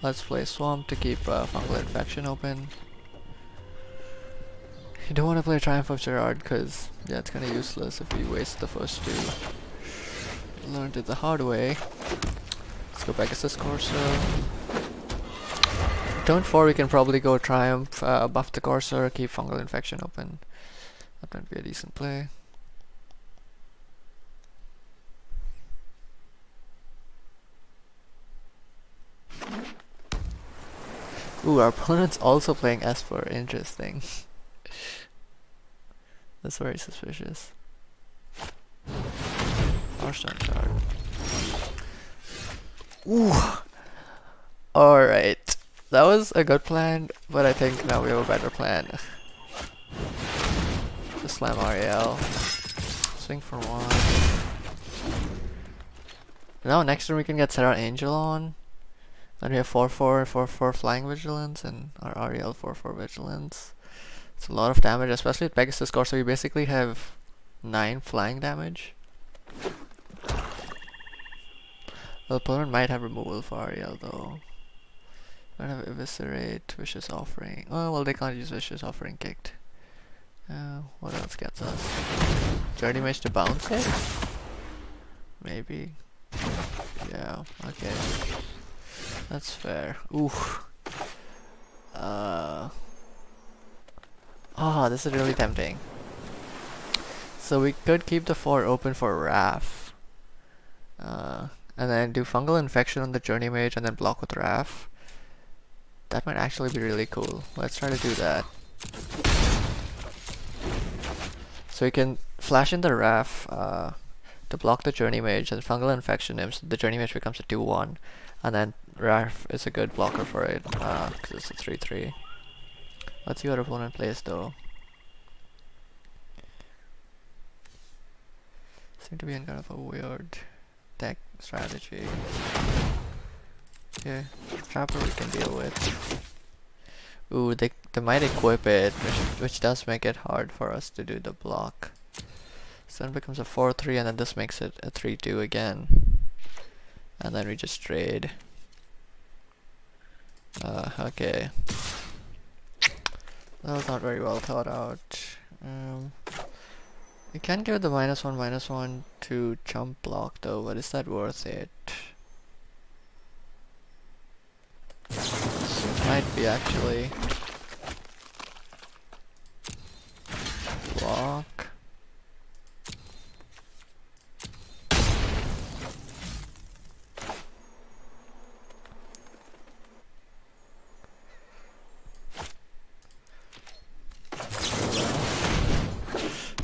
let's play Swamp to keep Fungal Infection open. You don't want to play Triumph of Gerard because yeah, it's kind of useless if we waste the first 2. Learned it the hard way. Let's go Pegasus Corsair. Turn 4 we can probably go Triumph, buff the Corsair, keep Fungal Infection open. That might be a decent play. Ooh, our opponent's also playing Esper. Interesting. That's very suspicious. Hearthstone card. Ooh! Alright. That was a good plan, but I think now we have a better plan. Just slam Ariel. Swing for 1. Now next turn we can get Serra Angel on. Then we have 4/4, 4/4 Flying Vigilance, and our Ariel 4/4 Vigilance. It's a lot of damage, especially with Pegasus Corsair. We basically have 9 flying damage. The opponent might have removal for Ariel though. Might have Eviscerate, Vicious Offering. Oh well, they can't use Vicious Offering kicked. What else gets us? Journey Mage to bounce it? Maybe. Yeah, okay. That's fair. Ooh. Oh, this is really tempting. So we could keep the 4 open for Wrath. And then do Fungal Infection on the Journey Mage and then block with Wrath. That might actually be really cool. Let's try to do that. So we can flash in the Wrath to block the Journey Mage and Fungal Infection him, so the Journey Mage becomes a 2/1. And then Wrath is a good blocker for it, because it's a 3/3. Let's see what our opponent plays though. Seem to be in kind of a weird deck strategy. Okay, Trapper we can deal with. Ooh, they might equip it, which does make it hard for us to do the block. So then it becomes a 4/3 and then this makes it a 3/2 again. And then we just trade. Okay. That was not very well thought out. We can give it the -1/-1 to jump block though, but is that worth it? Might be actually. Block.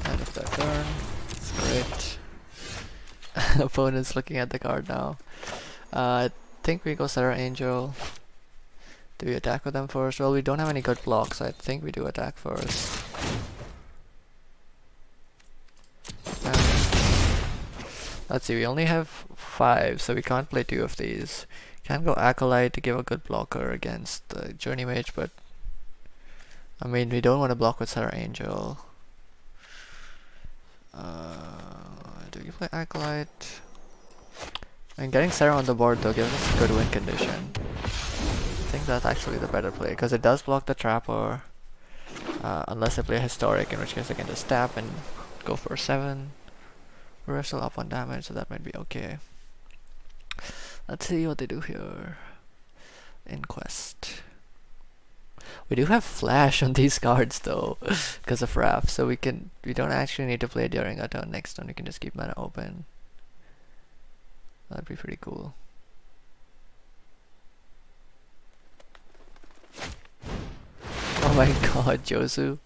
End of that turn. That's great. Opponent's looking at the card now. I think we go Serra Angel. Do we attack with them first? Well, we don't have any good blocks, so I think we do attack first. Let's see, we only have 5, so we can't play 2 of these. Can go Acolyte to give a good blocker against the Journey Mage, but I mean, we don't want to block with Serra Angel. Do we play Acolyte? And getting Serra on the board though gives us a good win condition. I think that's actually the better play, because it does block the Trapper. Unless they play Historic, in which case they can just tap and go for 7. We're still up on damage, so that might be okay. Let's see what they do here. Inquest. We do have Flash on these cards though, because of Wrath, so we don't actually need to play during our turn. Next turn we can just keep mana open. That'd be pretty cool. Oh my god, Josu.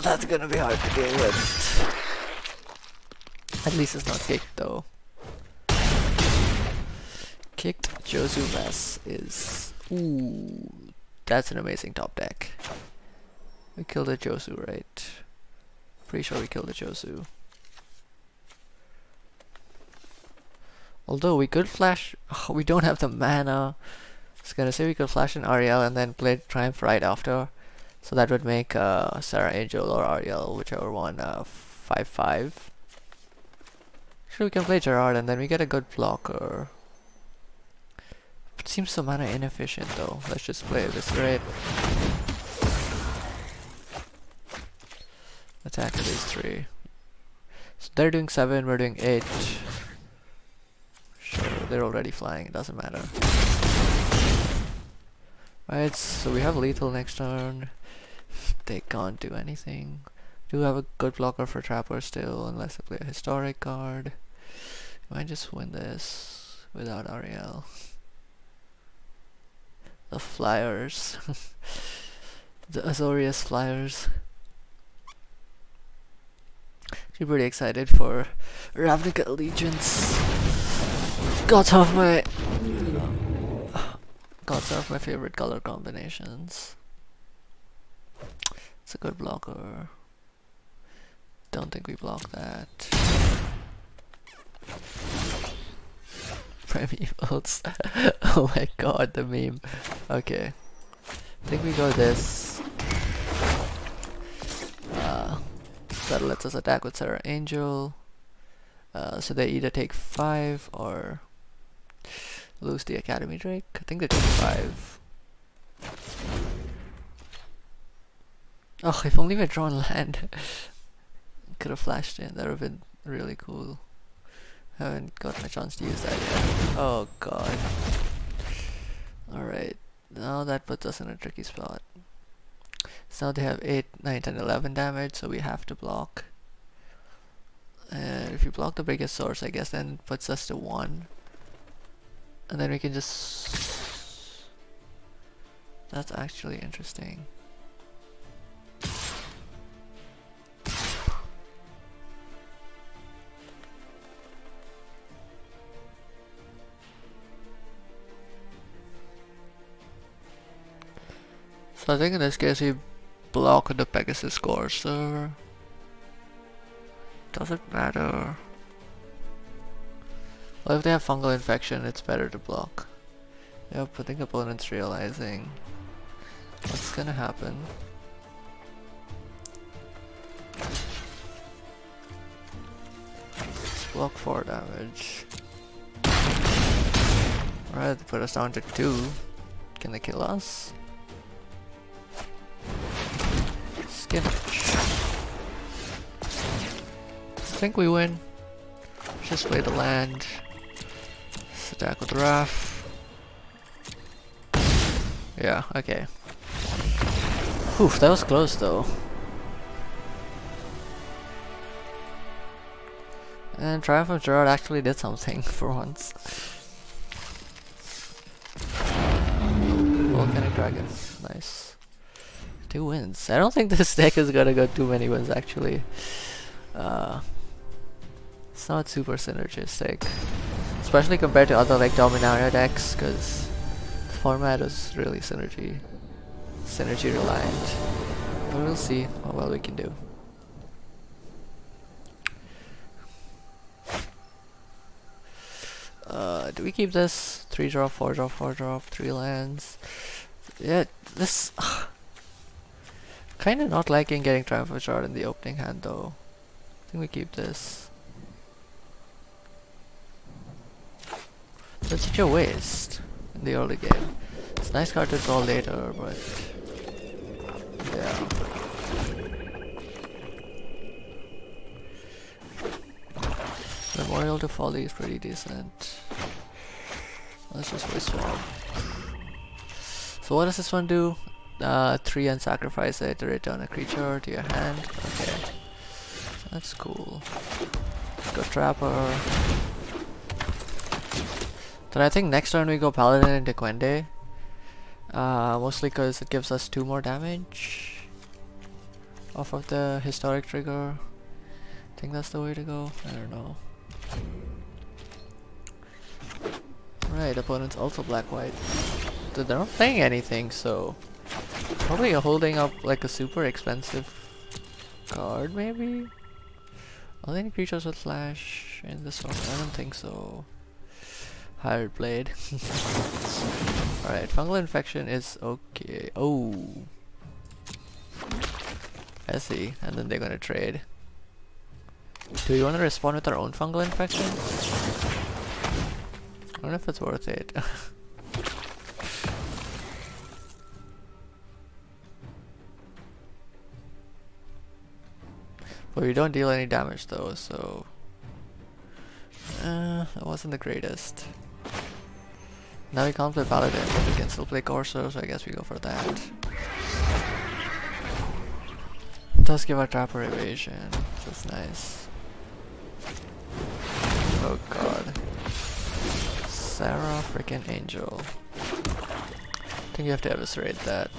That's gonna be hard to deal with. At least it's not kicked though. Josu Mess is... Ooh, that's an amazing top deck. We killed a Josu, right? Pretty sure we killed a Josu. Although we could flash... Oh, we don't have the mana. I was gonna say we could flash an Ariel and then play Triumph right after. So that would make Sarah Angel or Ariel, whichever one, 5/5. Sure, we can play Gerard and then we get a good blocker. It seems so mana inefficient though. Let's just play this right. Attack with these 3. So they're doing 7, we're doing 8. Sure, they're already flying, it doesn't matter. Right, so we have lethal next turn. They can't do anything. Do have a good blocker for Trapper still, unless I play a historic card. Might just win this without Ariel. The Flyers. The Azorius Flyers. Actually pretty excited for Ravnica Allegiance. Gods of my favorite color combinations. It's a good blocker. Don't think we block that. Primevals. Oh my god, the meme. Okay. I think we go this. That lets us attack with Sarah Angel. So they either take 5 or lose the Academy Drake. I think they take 5. Oh, if only we had drawn land. Could have flashed in, that would have been really cool. Haven't gotten a chance to use that yet. Oh god. Alright, now that puts us in a tricky spot. So now they have 8, 9, 10, 11 damage, so we have to block. And if you block the biggest source, I guess then it puts us to 1. And then we can just... That's actually interesting. So I think in this case we block the Pegasus Courser. Doesn't matter. Well, if they have fungal infection, it's better to block. Yep, I think opponent's realizing what's gonna happen. Let's block 4 damage. Alright, they put us down to 2. Can they kill us? Skinch. I think we win. Just play the land. Let's attack with Wrath. Yeah, okay. Oof, that was close though. And Triumph of Gerard actually did something for once. Volcanic Dragon, nice. 2 wins. I don't think this deck is gonna go too many wins actually. It's not super synergistic, especially compared to other like Dominaria decks, because the format is really synergy reliant. But we'll see how well we can do. Do we keep this? 3 drop, 4 drop, 4 drop, 3 lands. Yeah, this kinda not liking getting Triumph of Gerard in the opening hand though. I think we keep this. That's such a waste in the early game. It's a nice card to draw later, but yeah. Memorial to Folly is pretty decent. Let's just play Swamp. So what does this one do? 3 and sacrifice it to return a creature to your hand. Okay. That's cool. Let's go Trapper. Then I think next turn we go Paladin into Quende. Mostly because it gives us 2 more damage off of the historic trigger. I think that's the way to go. I don't know. Right, opponent's also black-white. They're not playing anything, so probably holding up like a super expensive card, maybe? Are there any creatures with flash in this one? I don't think so. Hired Blade. Alright, fungal infection is okay. Oh, I see. And then they're gonna trade. Do you want to respond with our own fungal infection? I don't know if it's worth it. But we don't deal any damage though, so that wasn't the greatest. Now we can't play Paladin, but we can still play Corso, so I guess we go for that. It does give our Trapper evasion, that's nice. Oh god. Sarah freaking Angel. I think you have to eviscerate that.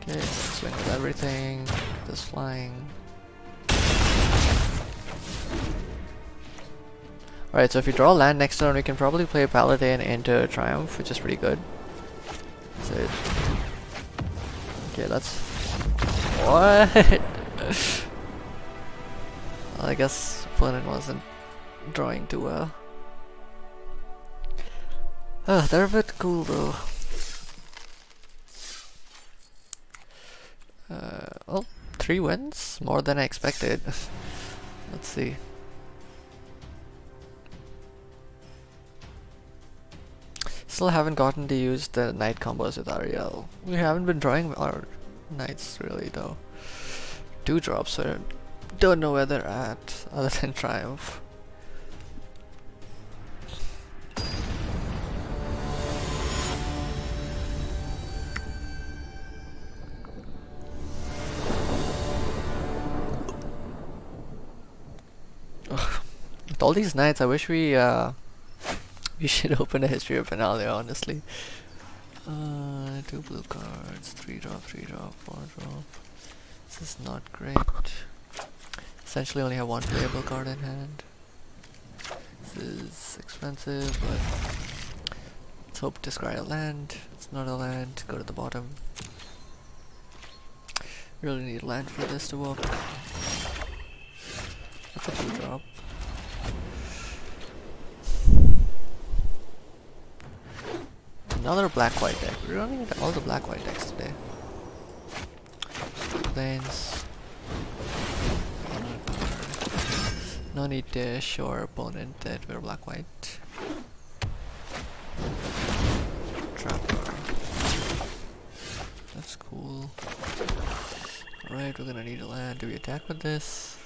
Okay, swing with everything. This flying. Alright, so if you draw land next turn, we can probably play Paladin into Triumph, which is pretty good. That's it. Okay, let's... What? Well, I guess opponent wasn't drawing too well. They're a bit cool though. Well, 3 wins? More than I expected. Let's see. Still haven't gotten to use the knight combos with Ariel. We haven't been drawing our knights really though. 2 drops, so I don't know where they're at other than Triumph. With all these knights, I wish we should open a history of Finale, honestly. 2 blue cards, 3 drop, 3 drop, 4 drop. This is not great. Essentially only have 1 playable card in hand. This is expensive, but let's hope to scry a land. It's not a land, go to the bottom. Really need land for this to work. That's a 2 drop. Another black-white deck. We're running into all the black-white decks today. Planes. No need to show our opponent that we're black-white. Trapper. That's cool. Alright, we're gonna need a land. Do we attack with this?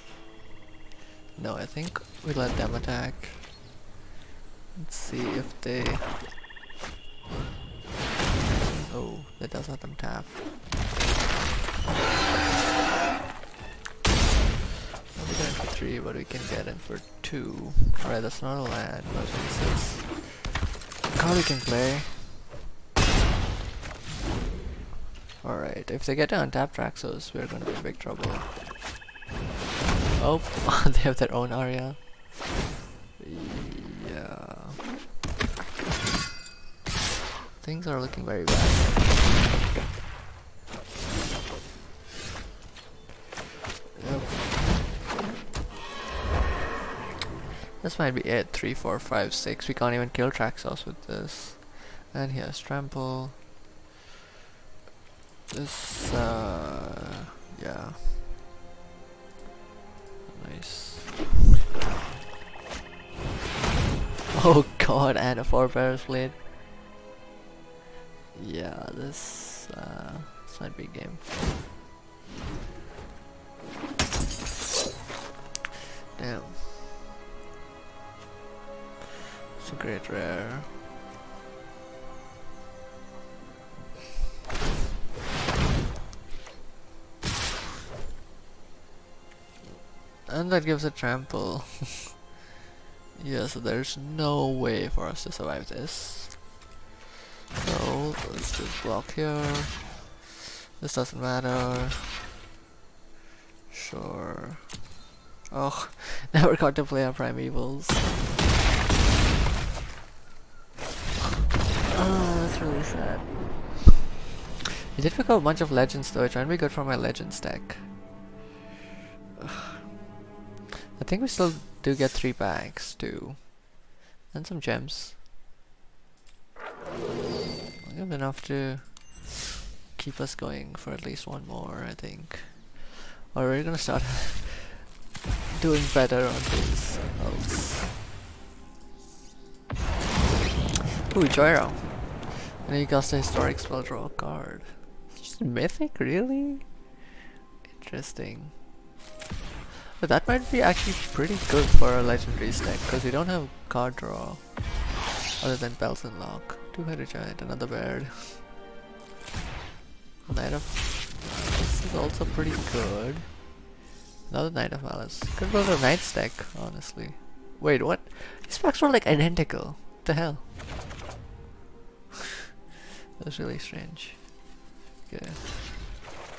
No, I think we let them attack. Let's see if they... Oh, that does let them tap. We get in for 3, but we can get in for 2. Alright, that's not a land, but it's a card we can play. Alright, if they get to untap Traxos, we're gonna be in big trouble. Oh, they have their own Aria. Yeah. Things are looking very bad. Yep. This might be it. 3, 4, 5, 6. We can't even kill Traxos with this. And he has Trample. This, yeah. Nice. Oh god, and a 4-Barrels Blade. Yeah, this might be a game. Damn. It's a great rare. And that gives a trample. Yeah, so there's no way for us to survive this. So let's just block here. This doesn't matter. Sure. Oh, never got to play our Primevals. Oh, that's really sad. I did pick up a bunch of legends though. I trying to be good for my legends deck. Ugh. I think we still do get 3 packs too. And some gems. I have enough to keep us going for at least one more, I think. Or we're gonna start doing better on these elves. Ooh, Joyro. And then you cast a historic spell, draw a card. It's just mythic, really? Interesting. But that might be actually pretty good for a legendary deck, because we don't have card draw other than Bells and Lock. Two-headed giant, another bird. Knight of Malice is also pretty good. Another Knight of Malice. Could go to a Knight's deck, honestly. Wait, what? These packs were like identical. What the hell? That's really strange. Okay.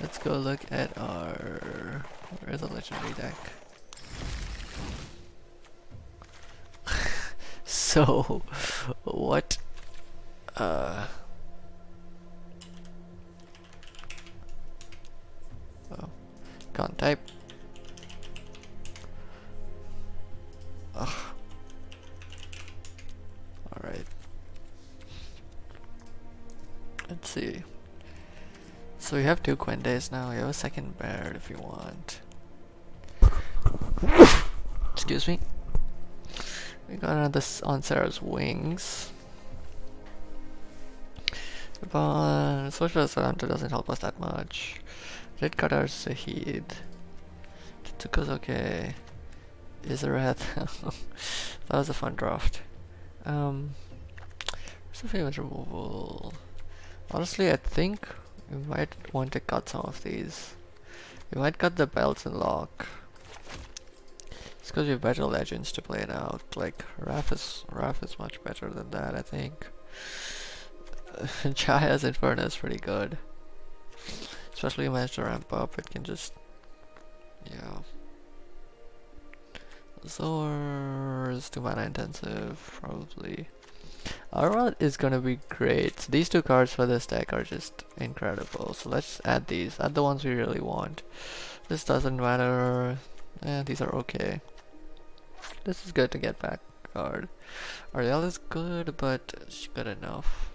Let's go look at our... Where is the legendary deck? So, what? Oh, can't type. Ugh. Alright. Let's see. So we have 2 Quendes now. We have a second Baird if you want. Excuse me. We got another on Sarah's Wings. But Social Hunter doesn't help us that much. Red cut our Sahid. Tsuko's okay. Izarath. That was a fun draft. Where's the famous removal? Honestly, I think we might want to cut some of these. We might cut the Belts and Lock. It's because we have better legends to play it out. Like Raph is much better than that, I think. Jaya's Inferno is pretty good. Especially when you manage to ramp up, it can just... yeah. Zor is 2 mana intensive, probably. Aurora is gonna be great. So these 2 cards for this deck are just incredible. So let's add these. Add the ones we really want. This doesn't matter. These are okay. This is good to get back card. Ariel is good, but it's good enough.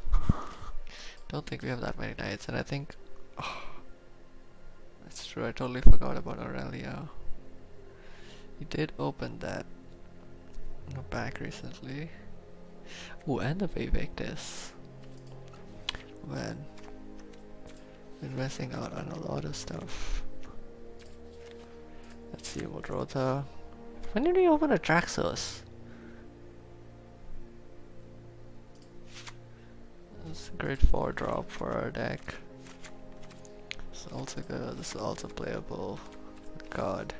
Don't think we have that many knights, and I think... oh, that's true, I totally forgot about Aurelia. He did open that back recently. Ooh, and the Vivectus. Man, been messing out on a lot of stuff. Let's see, Wodrota. When did we open a Traxos? It's a great 4-drop for our deck. It's also good, this is also playable. God.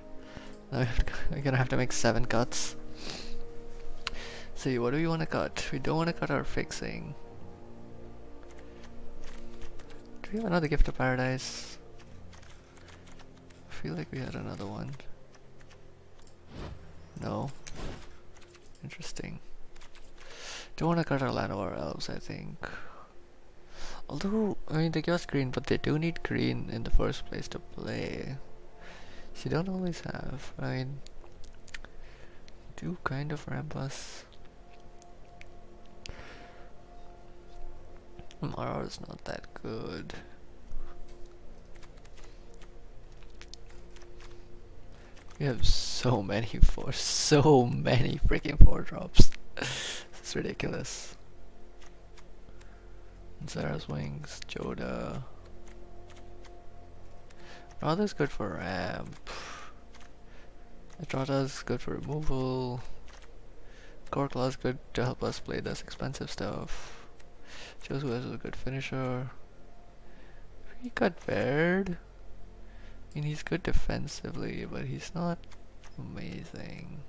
Now we're gonna have to make 7 cuts. See, what do we want to cut? We don't want to cut our fixing. Do we have another Gift of Paradise? I feel like we had another one. No. Interesting. Don't want to cut our Llanowar Elves, I think. Although, I mean, they give us green, but they do need green in the first place to play. So you don't always have. I mean, do kind of ramp us. Mara is not that good. We have so many freaking 4-drops. It's ridiculous. And Sarah's Wings, Joda. Radha's good for ramp. Adrata's good for removal. Gorkla's good to help us play this expensive stuff. Josu is a good finisher. He got Baird. I mean, he's good defensively, but he's not amazing.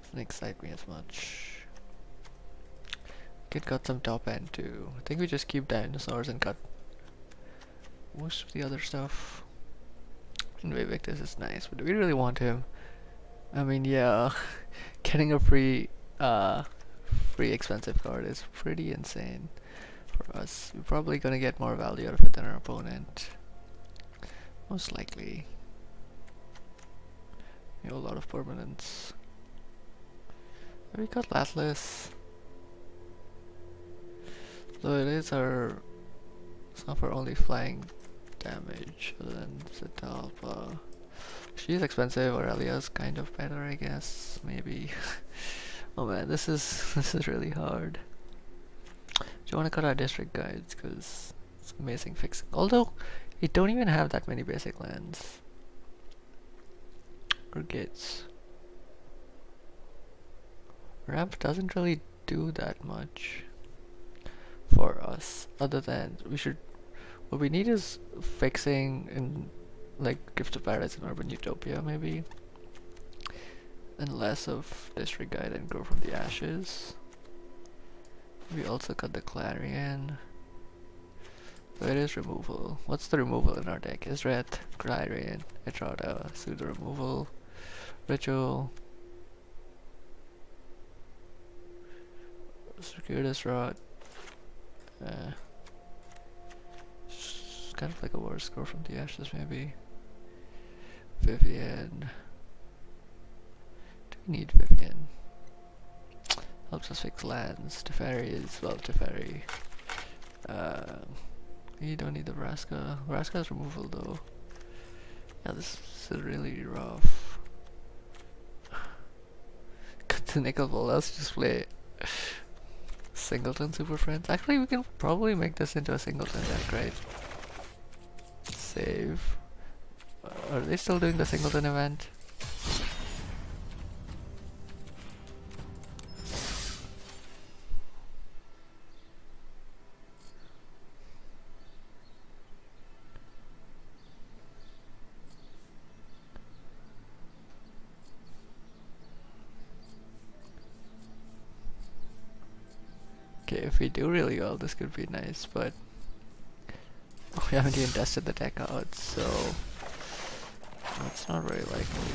Doesn't excite me as much. Kid got some top end too. I think we just keep dinosaurs and cut most of the other stuff. Invictus is nice, but do we really want him? I mean, yeah, getting a free expensive card is pretty insane for us. We're probably gonna get more value out of it than our opponent. Most likely. We have a lot of permanents. We got Atlas. Though it is our... it's not our only flying damage other than Zitalpa. She's expensive, Aurelia's kind of better, I guess. Maybe. Oh man, this is really hard. Do you want to cut our district guides? Because it's amazing fixing. Although, we don't even have that many basic lands. Or gates. Ramp doesn't really do that much for us. Other than, we should... what we need is fixing in like Gift of Paradise and Urban Utopia maybe. And less of District Guide and Grow from the Ashes. We also got the Clarion. So it is removal. What's the removal in our deck? Isret, Clarion, Etrata, Pseudo removal, Ritual, Circuitous Rod. It's kind of like a worse Grow from the Ashes maybe. Vivian. Do we need Vivian? Helps us fix lands. Teferi is, well, Teferi. We don't need the Vraska. Vraska's removal though. Yeah, this is really rough. Cut the Nickel Ball, let's just play Singleton Super Friends. Actually, we can probably make this into a Singleton deck, right? Save. Are they still doing the Singleton event? Okay, if we do really well, this could be nice, but we haven't even tested the deck out, so it's not very likely.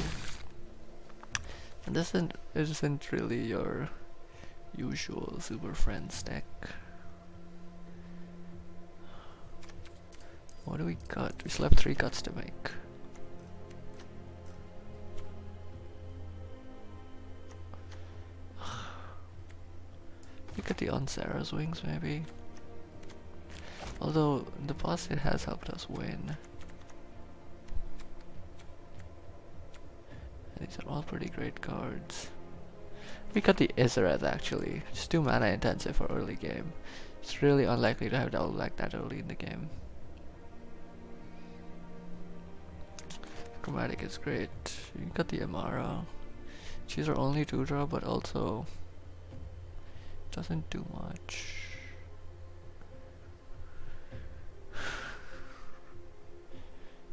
And this isn't really your usual Super Friends deck. What do we got? We still have 3 cuts to make. Look at the on Sarah's Wings maybe. Although in the past it has helped us win. And these are all pretty great cards. We got the Isareth actually. It's too mana intensive for early game. It's really unlikely to have double black that early in the game. Chromatic is great. You got the Amara. She's our only 2-draw, but also doesn't do much.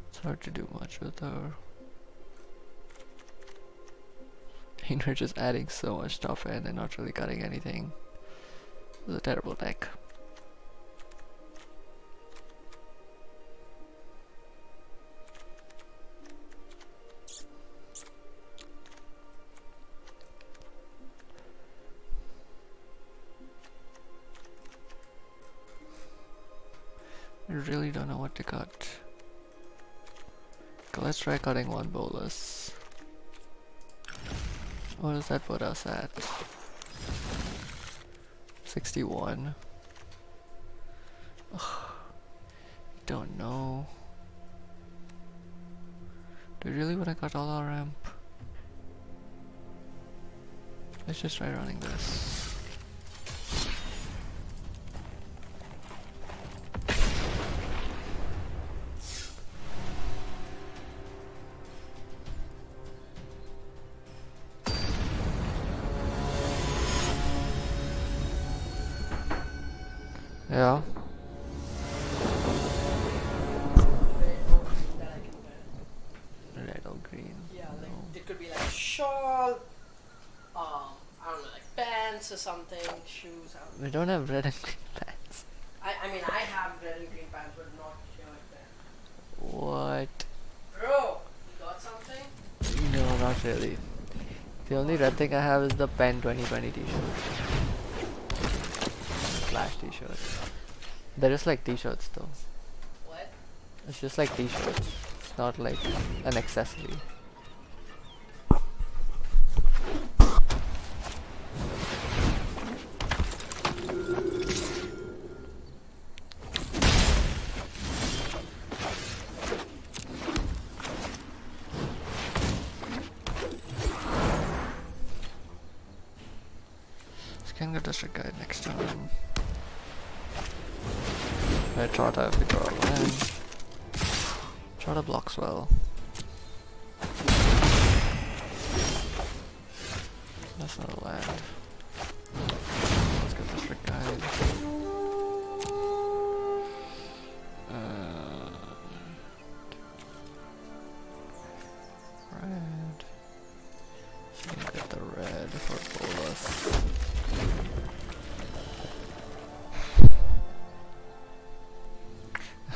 It's hard to do much with her. We're just adding so much stuff in and not really cutting anything. It's a terrible deck. I really don't know what to cut. Okay, let's try cutting 1 bolus. What does that put us at? 61. Ugh, don't know. Do we really want to cut all our ramp? Let's just try running this. Yeah. Red or green? Yeah, like it could be like a shawl, I don't know, like pants or something, shoes. I don't know. We don't have red and green pants. I mean, I have red and green pants, but not shirt pants. What? Bro, Not really. The only red thing I have is the Pen 2020 t-shirt. Flash t-shirts. They're just like t-shirts though. What? It's just like t-shirts. It's not like an accessory. Can get district guide next time. I Trotta if we draw a land. Trotta blocks well. That's not a land. Let's get district guide. Red. So we get the red for Bolas.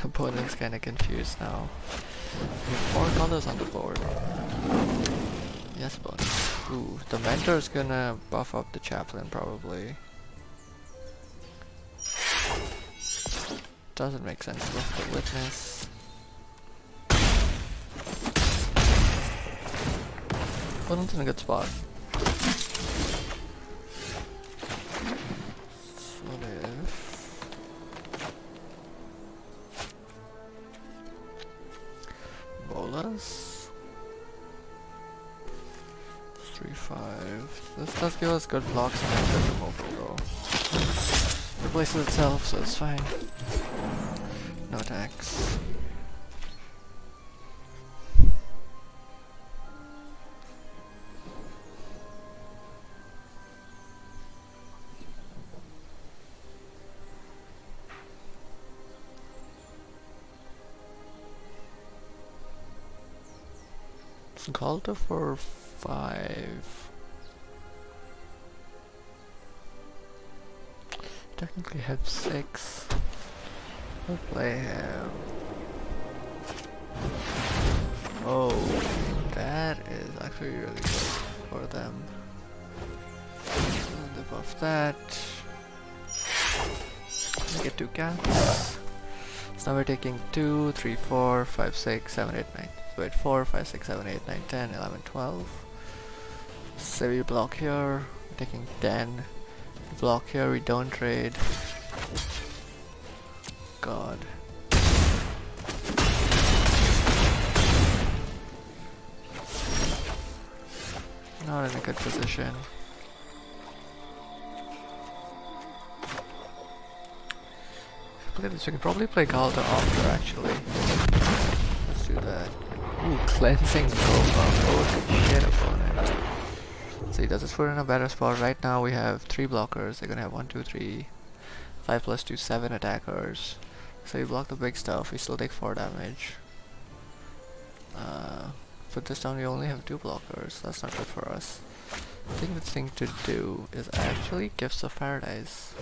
Opponent's kinda confused now. We have 4 colors on the board. Yes, opponent. Ooh, the mentor's gonna buff up the chaplain probably. Doesn't make sense to buff the witness. Opponent's in a good spot. Bolas. 3-5. This does give us good blocks and it does removal though. Replaces itself, so it's fine. No attacks. Galta for 5. Technically have 6. We'll play him. Oh, that is actually really good for them. And they buff that. They get 2 cats. So now we're taking 2, 3, 4, 5, 6, 7, 8, 9. Wait, 4, 5, 6, 7, 8, 9, 10, 11, 12. So we block here, we're taking 10. Block here, we don't trade. God. Not in a good position. Look at this, we can probably play Galta after actually. Let's do that. Ooh, cleansing profile. Holy shit, opponent. So he does this put in a better spot. Right now we have 3 blockers. They're gonna have 1, 2, 3, 5 plus 2, 7 attackers. So we block the big stuff. We still take 4 damage. But this time we only have 2 blockers. That's not good for us. I think the thing to do is actually Gifts of Paradise.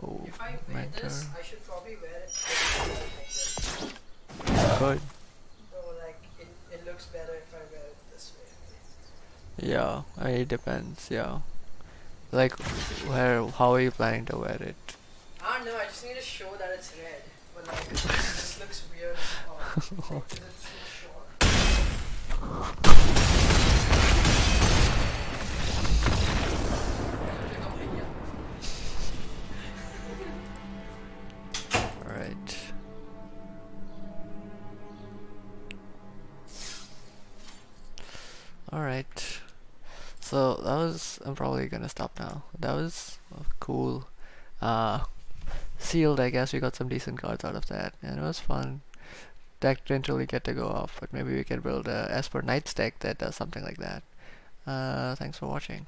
Oh, if I wear mentor. this, I should probably wear it. Good. No, like it looks better if I wear it this way. Yeah, it depends, yeah. Like, how are you planning to wear it? I don't know, I just need to show that it's red. But like, this looks weird as fuck. Like, 'cause it's so short. Alright. Alright. So that was, I'm probably gonna stop now. That was cool. Sealed, I guess we got some decent cards out of that, and it was fun. Deck didn't really get to go off, but maybe we can build a Esper Knights deck that does something like that. Thanks for watching.